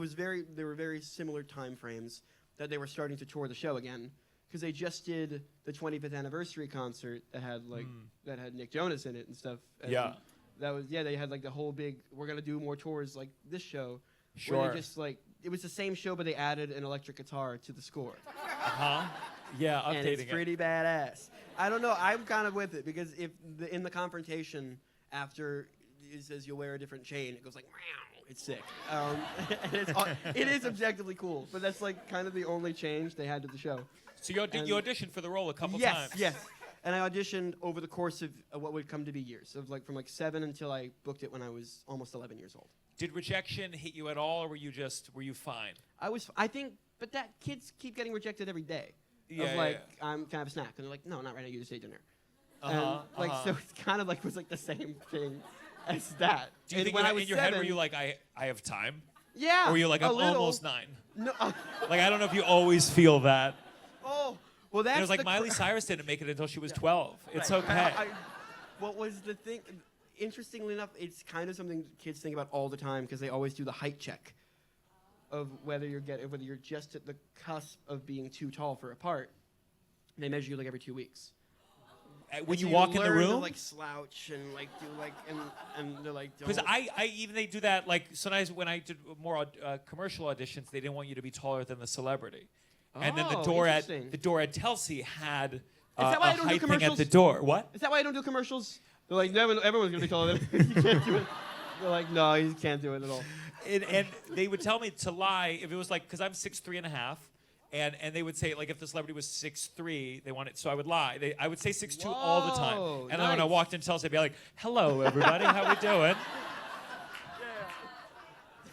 were very similar time frames that they were starting to tour the show again, because they just did the 25th anniversary concert that had that had Nick Jonas in it and stuff. And Yeah. They had like the whole big, we're going to do more tours like this show. Sure. Where they just like, it was the same show, but they added an electric guitar to the score. Yeah, updating And it's pretty badass. I don't know. I'm kind of with it because in the confrontation after it says you'll wear a different chain, it goes like, wow, it's sick. And it is objectively cool, but that's like kind of the only change they had to the show. So you auditioned for the role a couple times. Yes. And I auditioned over the course of what would come to be years, of like from like 7 until I booked it when I was almost 11 years old. Did rejection hit you at all, or were you fine? I think, but that kids keep getting rejected every day. Yeah, Can I have a snack? And they're like, no, not right now. You just ate dinner. So it's kind of like was like the same thing as that. Do you think when in I was your 7, head were you like, I have time? Yeah. Or were you like, a I'm little. almost 9? No. Like, I don't know if you always feel that. Oh, well, that's It was like the Miley Cyrus didn't make it until she was 12. It's Right. okay. What was the thing? Interestingly enough, it's kind of something kids think about all the time because they always do the height check of whether you're just at the cusp of being too tall for a part. They measure you like every 2 weeks. When So you walk in the learn to, room? like slouch and like do like and they're like. Because don't. I even they do that, like sometimes when I did more commercial auditions, they didn't want you to be taller than the celebrity. And then Oh, interesting. the door at Telsey had that why a I don't do height thing at commercials? the door. What? Is that why I don't do commercials? They're like, everyone's gonna be taller than you can't do it. They're like, no, you can't do it at all. And they would tell me to lie if it was like, because I'm 6'3.5", and they would say like if the celebrity was 6'3", they wanted, so I would lie. I would say 6'2" all the time. Whoa, And then when I nice. walked in Telsey, I'd be like, "Hello, everybody, how we doing?"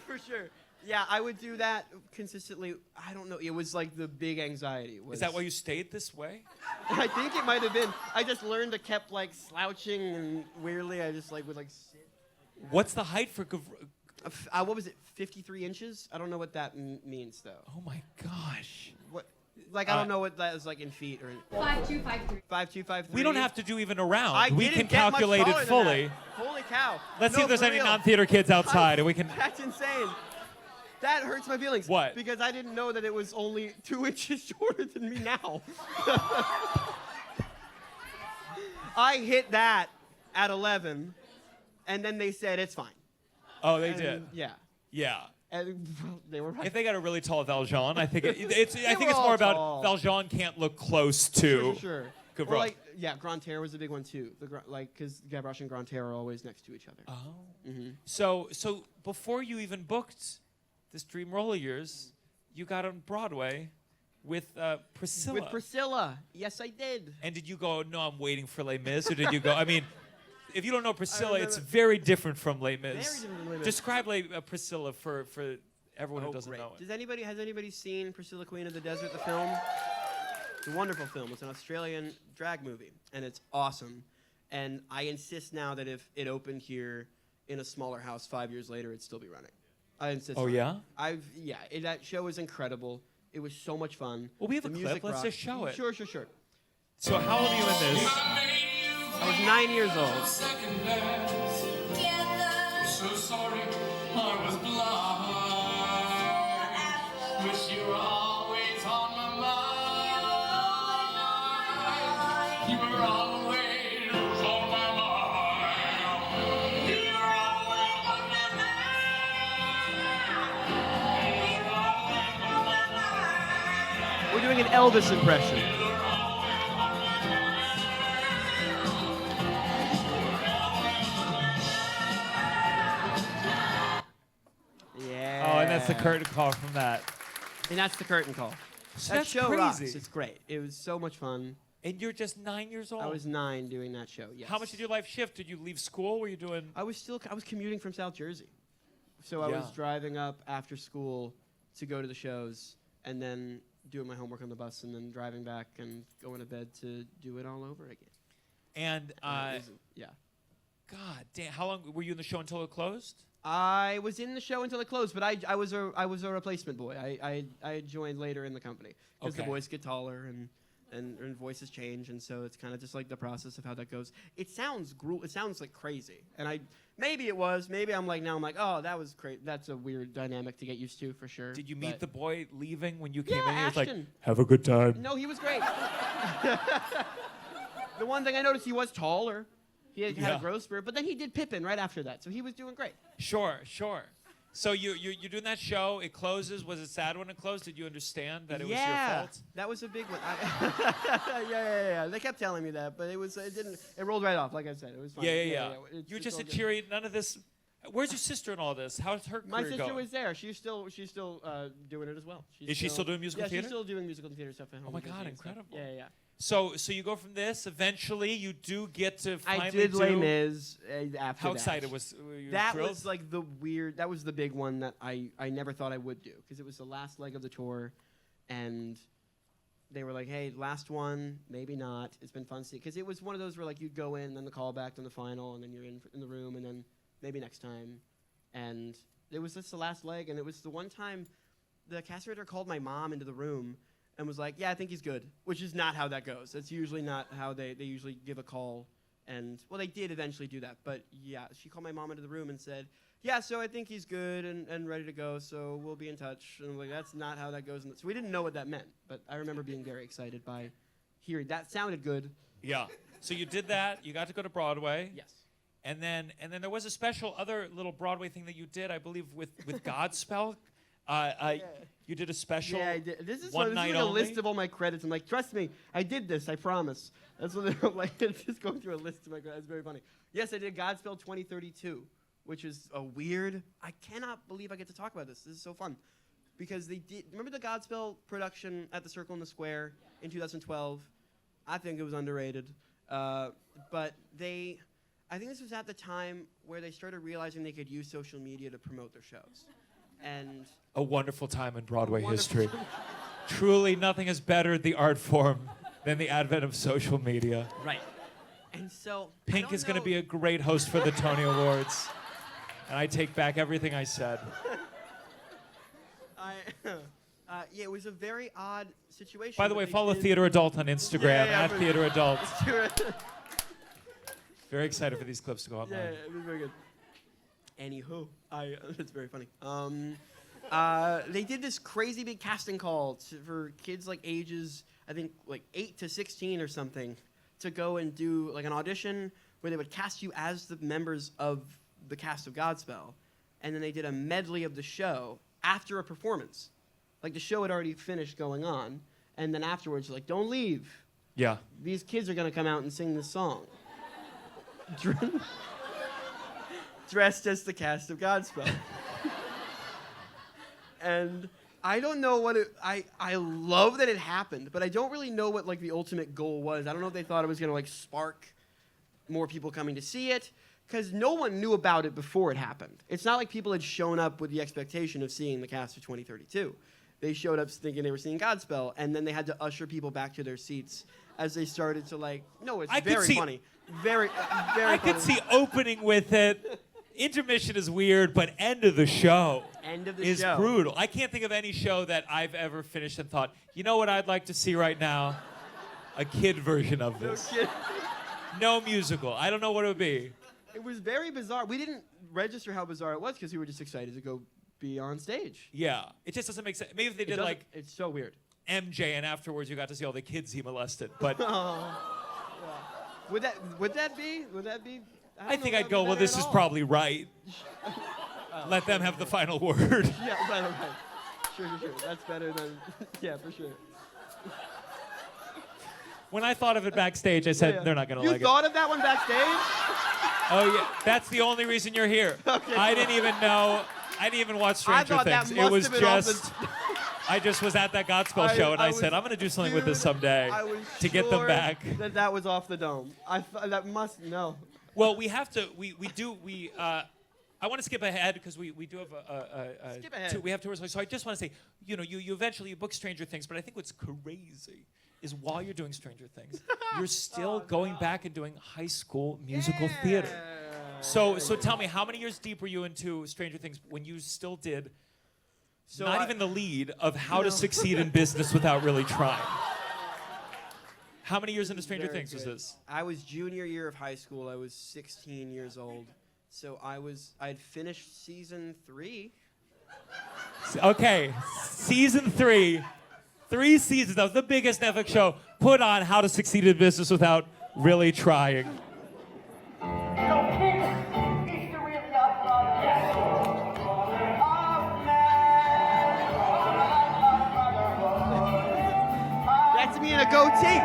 For sure. Yeah, I would do that consistently. I don't know. It was like the big anxiety. Is that why you stayed this way? I think it might have been. I just learned to kept like slouching and weirdly I just like would like sit. What's the height for? What was it? 53 inches? I don't know what that means though. Oh my gosh. What? Like I don't know what that is like in feet or. 5'2", 5'3". 5'2", 5'3". We don't have to do even a round. I We didn't can get much calculate it taller than fully. that. Holy cow! Let's see No, if there's for any real. non-theater kids outside, and we can. That's insane. That hurts my feelings. What? Because I didn't know that it was only 2 inches shorter than me now. I hit that at 11, and then they said it's fine. Oh, they And, did. Yeah. Yeah. And they were right. If they got a really tall Valjean, I think it's were more all about tall. Valjean can't look close to. Sure. Good Or bro. like, yeah, Grand Terre was a big one too. Because Gavroche and Grand Terre are always next to each other. Oh. Mm-hmm. So before you even booked this dream role of yours, you got on Broadway with Priscilla. With Priscilla. Yes, I did. And did you go, no, I'm waiting for Les Mis, or did you go, I mean, if you don't know Priscilla, it's remember- very different from Les Mis. Very different from Les Mis. Describe Priscilla for everyone who doesn't Great. know it. Has anybody seen Priscilla Queen of the Desert, the film? It's a wonderful film. It's an Australian drag movie, and it's awesome. And I insist now that if it opened here in a smaller house 5 years later, it'd still be running. I insist. Oh, on it. yeah? That show is incredible. It was so much fun. Well, we have The a music clip. Let's rocked. just show it. Sure. So how old are you in this? I was 9 years old. So sorry, I was blind. Wish you were always on my mind. You were always on my mind. You were always on my mind. We're doing an Elvis impression. Yeah. Oh, and that's the curtain call from that. And that's the curtain call. So That that's show crazy. rocks. It's great. It was so much fun. And you're just 9 years old. I was 9 doing that show. Yes. How much did your life shift? Did you leave school? Were you doing? I was commuting from South Jersey, so I Yeah. was driving up after school to go to the shows, and then doing my homework on the bus, and then driving back and going to bed to do it all over again. And It was- yeah. God damn, how long were you in the show until it closed? I was in the show until it closed, but I was a replacement boy. I joined later in the company because the Okay. boys get taller and voices change, and so it's kind of just like the process of how that goes. It sounds it sounds like crazy, and maybe it was. Maybe I'm like oh, that was crazy. That's a weird dynamic to get used to for sure. Did you meet but- the boy leaving when you came Yeah, in? He was like, Ashton. "Have a good time." No, he was great. The one thing I noticed, he was taller. He had Yeah. a growth spurt, but then he did Pippin right after that, so he was doing great. Sure. So you're doing that show. It closes. Was it sad when it closed? Did you understand that it was your fault? That was a big one. Yeah. They kept telling me that, but it rolled right off, like I said. It was fine. Yeah. It's You're just all a good. cheery. None of this. Where's your sister in all this? How's her My career sister going? was there. She's still doing it as well. Is she still doing musical yeah, theater? she's still doing musical theater stuff at home. Oh my and God, stuff. incredible. Yeah. So you go from this. Eventually, you do get to finally I did do. Les Mis after How that. excited were you? That thrilled? was like that was the big one that I never thought I would do, because it was the last leg of the tour, and they were like, hey, last one, maybe not. It's been fun seeing, because it was one of those where like you'd go in, then the callback, then the final, and then you're in the room, and then maybe next time. And it was just the last leg, and it was the one time the cast director called my mom into the room and was like, yeah, I think he's good, which is not how that goes. That's usually not how they usually give a call. And, well, they did eventually do that. But, yeah, she called my mom into the room and said, yeah, so I think he's good and ready to go, so we'll be in touch. And I'm like, that's not how that goes. So we didn't know what that meant. But I remember being very excited by hearing that. Sounded good. Yeah. So you did that. You got to go to Broadway. Yes. And then there was a special other little Broadway thing that you did, I believe, with Godspell. You did a special. Yeah, I did. This is one this night is like only? a list of all my credits. I'm like, trust me, I did this. I promise. That's what they're like. Just going through a list of my credits. It's very funny. Yes, I did Godspell 2032, which is a weird. I cannot believe I get to talk about this. This is so fun, because they did. Remember the Godspell production at the Circle in the Square in 2012? I think it was underrated, but they. I think this was at the time where they started realizing they could use social media to promote their shows, and. A wonderful time in Broadway Wonderful history. Truly, nothing has bettered the art form than the advent of social media. Right. And so Pink is going to be a great host for the Tony Awards. And I take back everything I said. Yeah, it was a very odd situation. By the but way, they follow did- Theater Adult on Instagram, Yeah, at but- Theater Adult. Yeah, Very excited for these clips to go online. it was very good. Anywho, it's very funny. They did this crazy big casting call for kids like ages, I think like 8 to 16 or something, to go and do like an audition where they would cast you as the members of the cast of Godspell, and then they did a medley of the show after a performance. Like the show had already finished going on, and then afterwards, like, don't leave. Yeah. These kids are gonna come out and sing this song. Dressed as the cast of Godspell. And I don't know what I love that it happened, but I don't really know what like the ultimate goal was. I don't know if they thought it was gonna like spark more people coming to see it, because no one knew about it before it happened. It's not like people had shown up with the expectation of seeing the cast of 2032. They showed up thinking they were seeing Godspell, and then they had to usher people back to their seats as they started to like. No, it's very funny. Very I could see opening with it. Intermission is weird, but end of the show is brutal. I can't think of any show that I've ever finished and thought, you know what I'd like to see right now? A kid version of this. No musical. I don't know what it would be. It was very bizarre. We didn't register how bizarre it was because we were just excited to go be on stage. Yeah. It just doesn't make sense. Maybe if they did like It's so weird. MJ and afterwards you got to see all the kids he molested. But Would that be? I think I'd go, well, this is probably right. Let them have the final word. Yeah, right. Sure. That's better than. Yeah, for sure. When I thought of it backstage, I said, they're not going to like it. You thought of that one backstage? Oh, yeah. That's the only reason you're here. Okay. I didn't even know. I didn't even watch Stranger thought that Things. must It was have been off just. I just was at that Godspell show, and I said, I'm going to do something with this someday to get them back. That was off the dome. That must. No. Well, we have to. I want to skip ahead because we do have Skip ahead. we have tours. So I just want to say, you eventually book Stranger Things, but I think what's crazy is while you're doing Stranger Things, you're still going back and doing high school musical theater. So tell me, how many years deep were you into Stranger Things when you still did not even the lead of How to Succeed in Business Without Really Trying? How many years into Stranger Things was this? I was junior year of high school. I was 16 years old. So I'd finished season 3. Okay, season 3. 3 seasons. That was the biggest Netflix show put on How to Succeed in Business Without Really Trying. That's me in a goatee.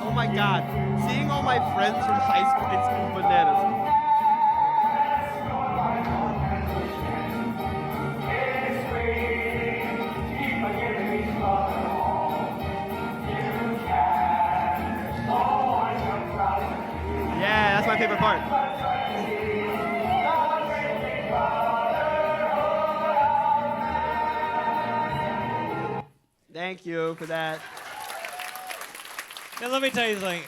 Oh my God. Seeing all my friends from high school, it's bananas. Yeah, that's my favorite part. Thank you for that. Now let me tell you something.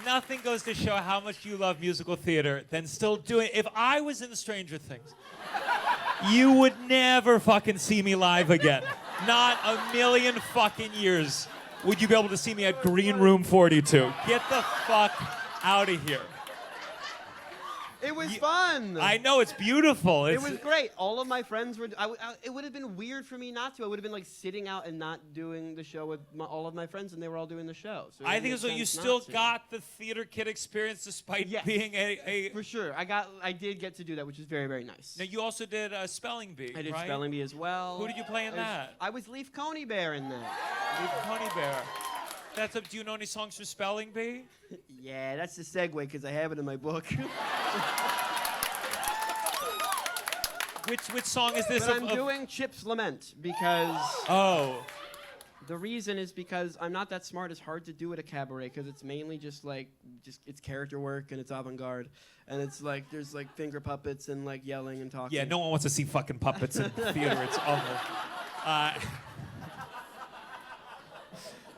Nothing goes to show how much you love musical theater than still doing. If I was in Stranger Things, you would never fucking see me live again. Not a million fucking years would you be able to see me at Green Room 42. Get the fuck out of here. It was fun. I know, it's beautiful. It was great. All of my friends were. It would have been weird for me not to. I would have been like sitting out and not doing the show with all of my friends, and they were all doing the show. So I think so. You still got the theater kid experience despite being a. For sure, I did get to do that, which is very, very nice. Now you also did a spelling bee. I did right? spelling bee as well. Who did you play in that? I was Leaf Coney Bear in that. Leaf Coney Bear. Do you know any songs for spelling bee? Yeah, that's the segue because I have it in my book. Which song is this? But I'm doing Chip's Lament because. Oh. The reason is because I'm not that smart. It's hard to do at a cabaret because it's mainly just it's character work and it's avant-garde, and it's like there's like finger puppets and like yelling and talking. Yeah, no one wants to see fucking puppets in theater. It's awful.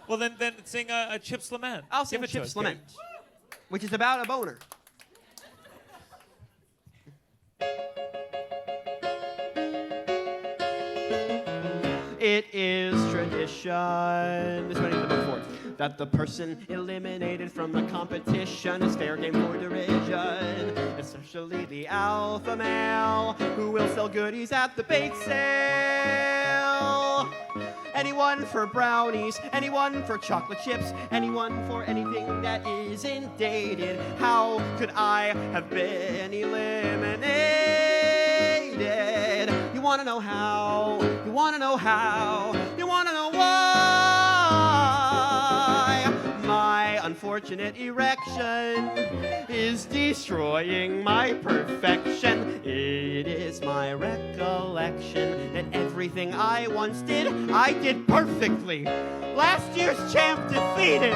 Well, then sing a Chip's Lament. I'll sing Chip's Lament, which is about a boner. It is tradition, this went into the book for, that the person eliminated from the competition is fair game for derision, especially the alpha male who will sell goodies at the bake sale. Anyone for brownies, anyone for chocolate chips, anyone for anything that isn't dated. How could I have been eliminated? You wanna know how? You wanna know how? You wanna know why? My unfortunate erection is destroying my perfection. It is my recollection that everything I once did, I did perfectly. Last year's champ defeated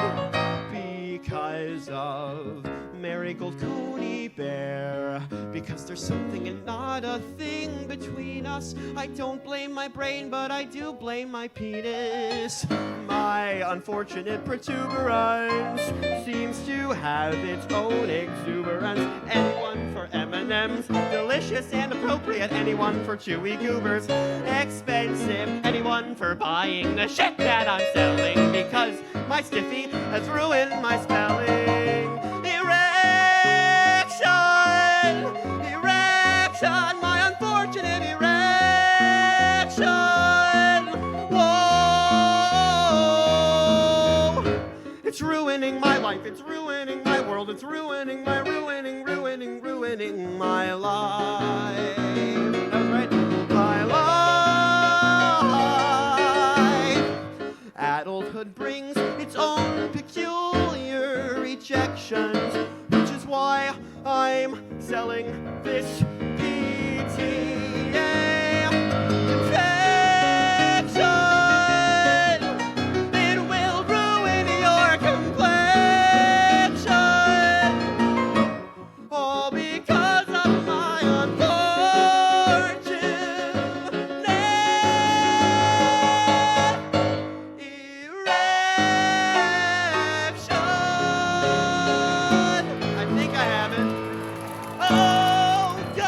because of Marigold Coney Bear. Because there's something and not a thing between us. I don't blame my brain, but I do blame my penis. My unfortunate protuberance seems to have its own exuberance. Anyone for M&M's, delicious and appropriate. Anyone for chewy goobers, expensive. Anyone for buying the shit that I'm selling. Because my stiffy has ruined my spelling. Erection, my unfortunate erection. Whoa, it's ruining my life. It's ruining my world. It's ruining my ruining my life. That was right. My life. Adulthood brings its own peculiar rejections, which is why I'm selling this PTA infection. It will ruin your complexion, all because of my unfortunate erection. I think I have it. Oh, God!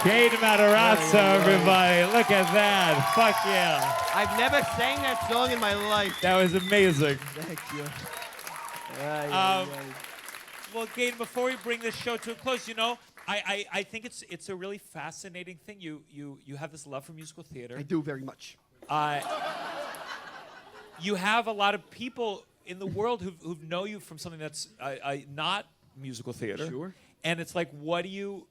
Gaten Matarazzo, everybody. Look at that. Fuck yeah. I've never sang that song in my life. That was amazing. Thank you. Well, Gaten, before we bring this show to a close, you know, I think it's a really fascinating thing. You have this love for musical theater. I do very much. You have a lot of people in the world who know you from something that's not musical theater. Sure. And it's like, what do you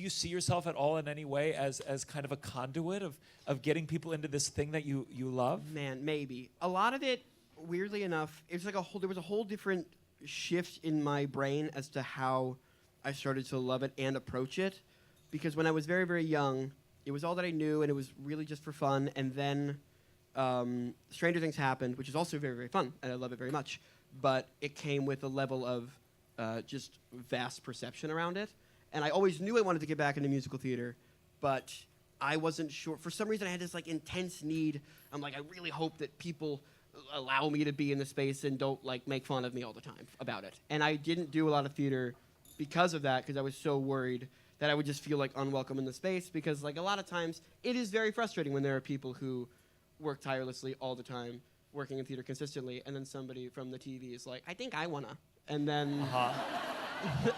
see yourself at all in any way as kind of a conduit of getting people into this thing that you love? Man, maybe. A lot of it, weirdly enough, it's like there was a whole different shift in my brain as to how I started to love it and approach it. Because when I was very, very young, it was all that I knew, and it was really just for fun. And then Stranger Things happened, which is also very, very fun, and I love it very much. But it came with a level of just vast perception around it. And I always knew I wanted to get back into musical theater, but I wasn't sure. For some reason, I had this like intense need. I'm like, I really hope that people allow me to be in the space and don't like make fun of me all the time about it. And I didn't do a lot of theater because of that, because I was so worried that I would just feel like unwelcome in the space. Because like a lot of times, it is very frustrating when there are people who work tirelessly all the time, working in theater consistently, and then somebody from the TV is like, I think I wanna and then Uh-huh.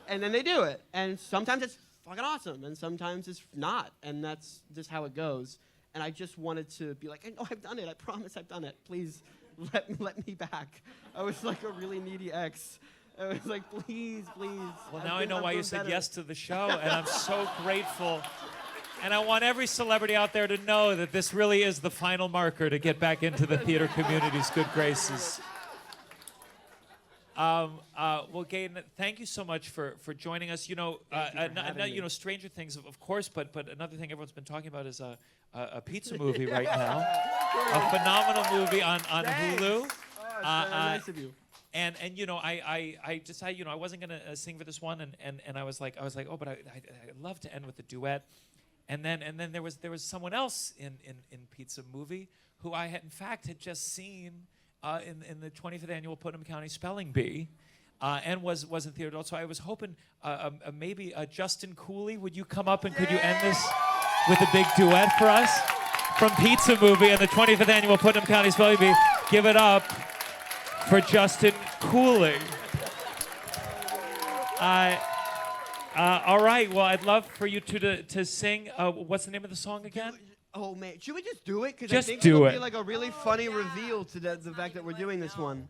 and then they do it. And sometimes it's fucking awesome, and sometimes it's not, and that's just how it goes. And I just wanted to be like, oh, I've done it. I promise I've done it. Please let me back. I was like a really needy ex. I was like, please. Well, now I know why you said yes to the show, and I'm so grateful. And I want every celebrity out there to know that this really is the final marker to get back into the theater community's good graces. Well, Gaten, thank you so much for joining us. You know, Stranger Things, of course, but another thing everyone's been talking about is a pizza movie right now, a phenomenal movie on Hulu. Oh, it's nice of you. And you know, I decided, you know, I wasn't gonna sing for this one, and I was like, oh, but I'd love to end with a duet. And then there was someone else in Pizza Movie who I had in fact just seen in the 25th annual Putnam County Spelling Bee, and was in theater. So I was hoping maybe Justin Cooley, would you come up and could you end this with a big duet for us from Pizza Movie and the 25th annual Putnam County Spelling Bee? Give it up for Justin Cooley. All right. Well, I'd love for you two to sing. What's the name of the song again? Oh man, should we just do it? Because Just I think do it'll it. be like a really funny reveal to the fact that we're doing this one.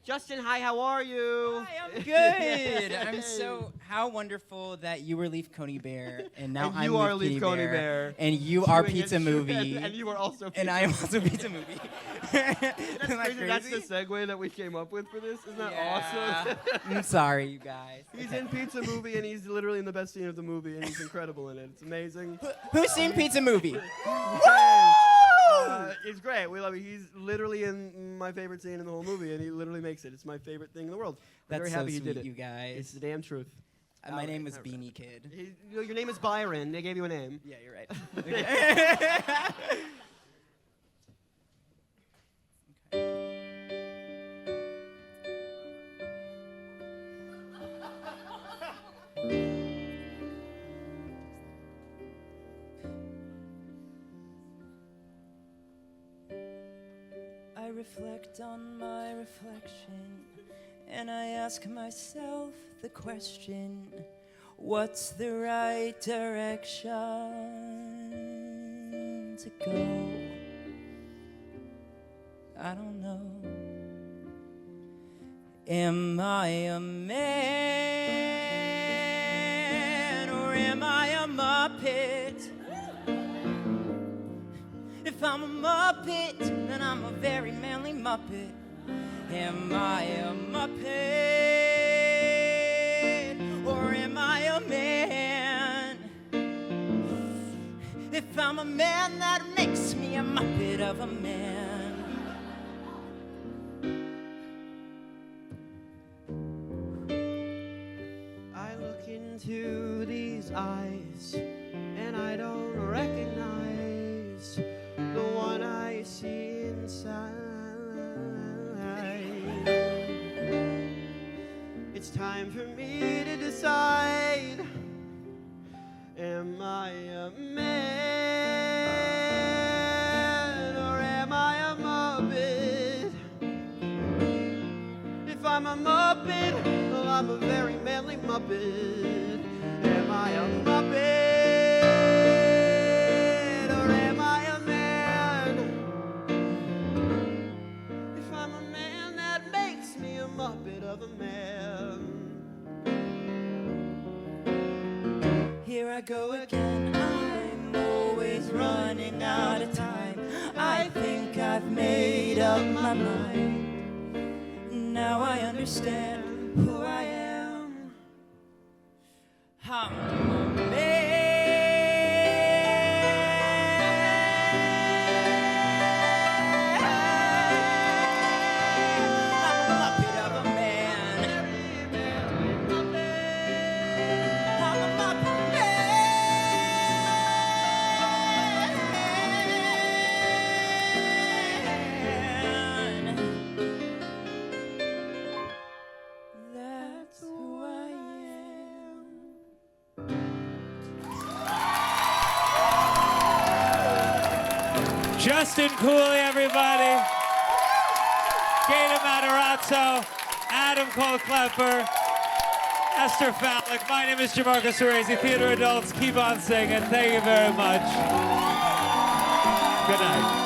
Justin, hi, how are you? Hi, I'm good. I'm so how wonderful that you were Leaf Coney Bear and now And I'm you are Leaf Leaf Coney Coney Bear. and you are Doing it Pizza true, Movie and you are also and I am also Pizza Movie. Isn't That's that crazy. That's the crazy? segue that we came up with for this. Isn't that Yeah. awesome? I'm sorry, you guys. He's Okay. in Pizza Movie, and he's literally in the best scene of the movie, and he's incredible in it. It's amazing. Who's seen Pizza Movie? It's great. We love it. He's literally in my favorite scene in the whole movie, and he literally makes it. It's my favorite thing in the world. I'm That's very so happy sweet, he did it. you guys. It's the damn truth. My name is Beanie Kid. Your name is Byron. They gave you a name. Yeah, you're right. Okay. I reflect on my reflection, and I ask myself the question, what's the right direction to go? I don't know. Am I a man or am I a Muppet? If I'm a Muppet, then I'm a very manly Muppet. Am I a Muppet or am I a man? If I'm a man, that makes me a Muppet of a man. I look into these eyes, and I don't recognize the one I see inside. It's time for me to decide. Am I a man or am I a Muppet? If I'm a Muppet, well, I'm a very manly Muppet. Am I a Muppet or am I a man? If I'm a man, that makes me a Muppet of a man. Here I go again, I'm always running out of time. I think I've made up my mind. Now I understand who I am. I'm a man. I'm a Muppet of a man. I'm a Muppet man. That's who I am. Justin Cooley, everybody. Gaten Matarazzo. Adam Cole Klepper, Esther Fallick. My name is Gianmarco Soresi. Theater adults, keep on singing. Thank you very much. Good night.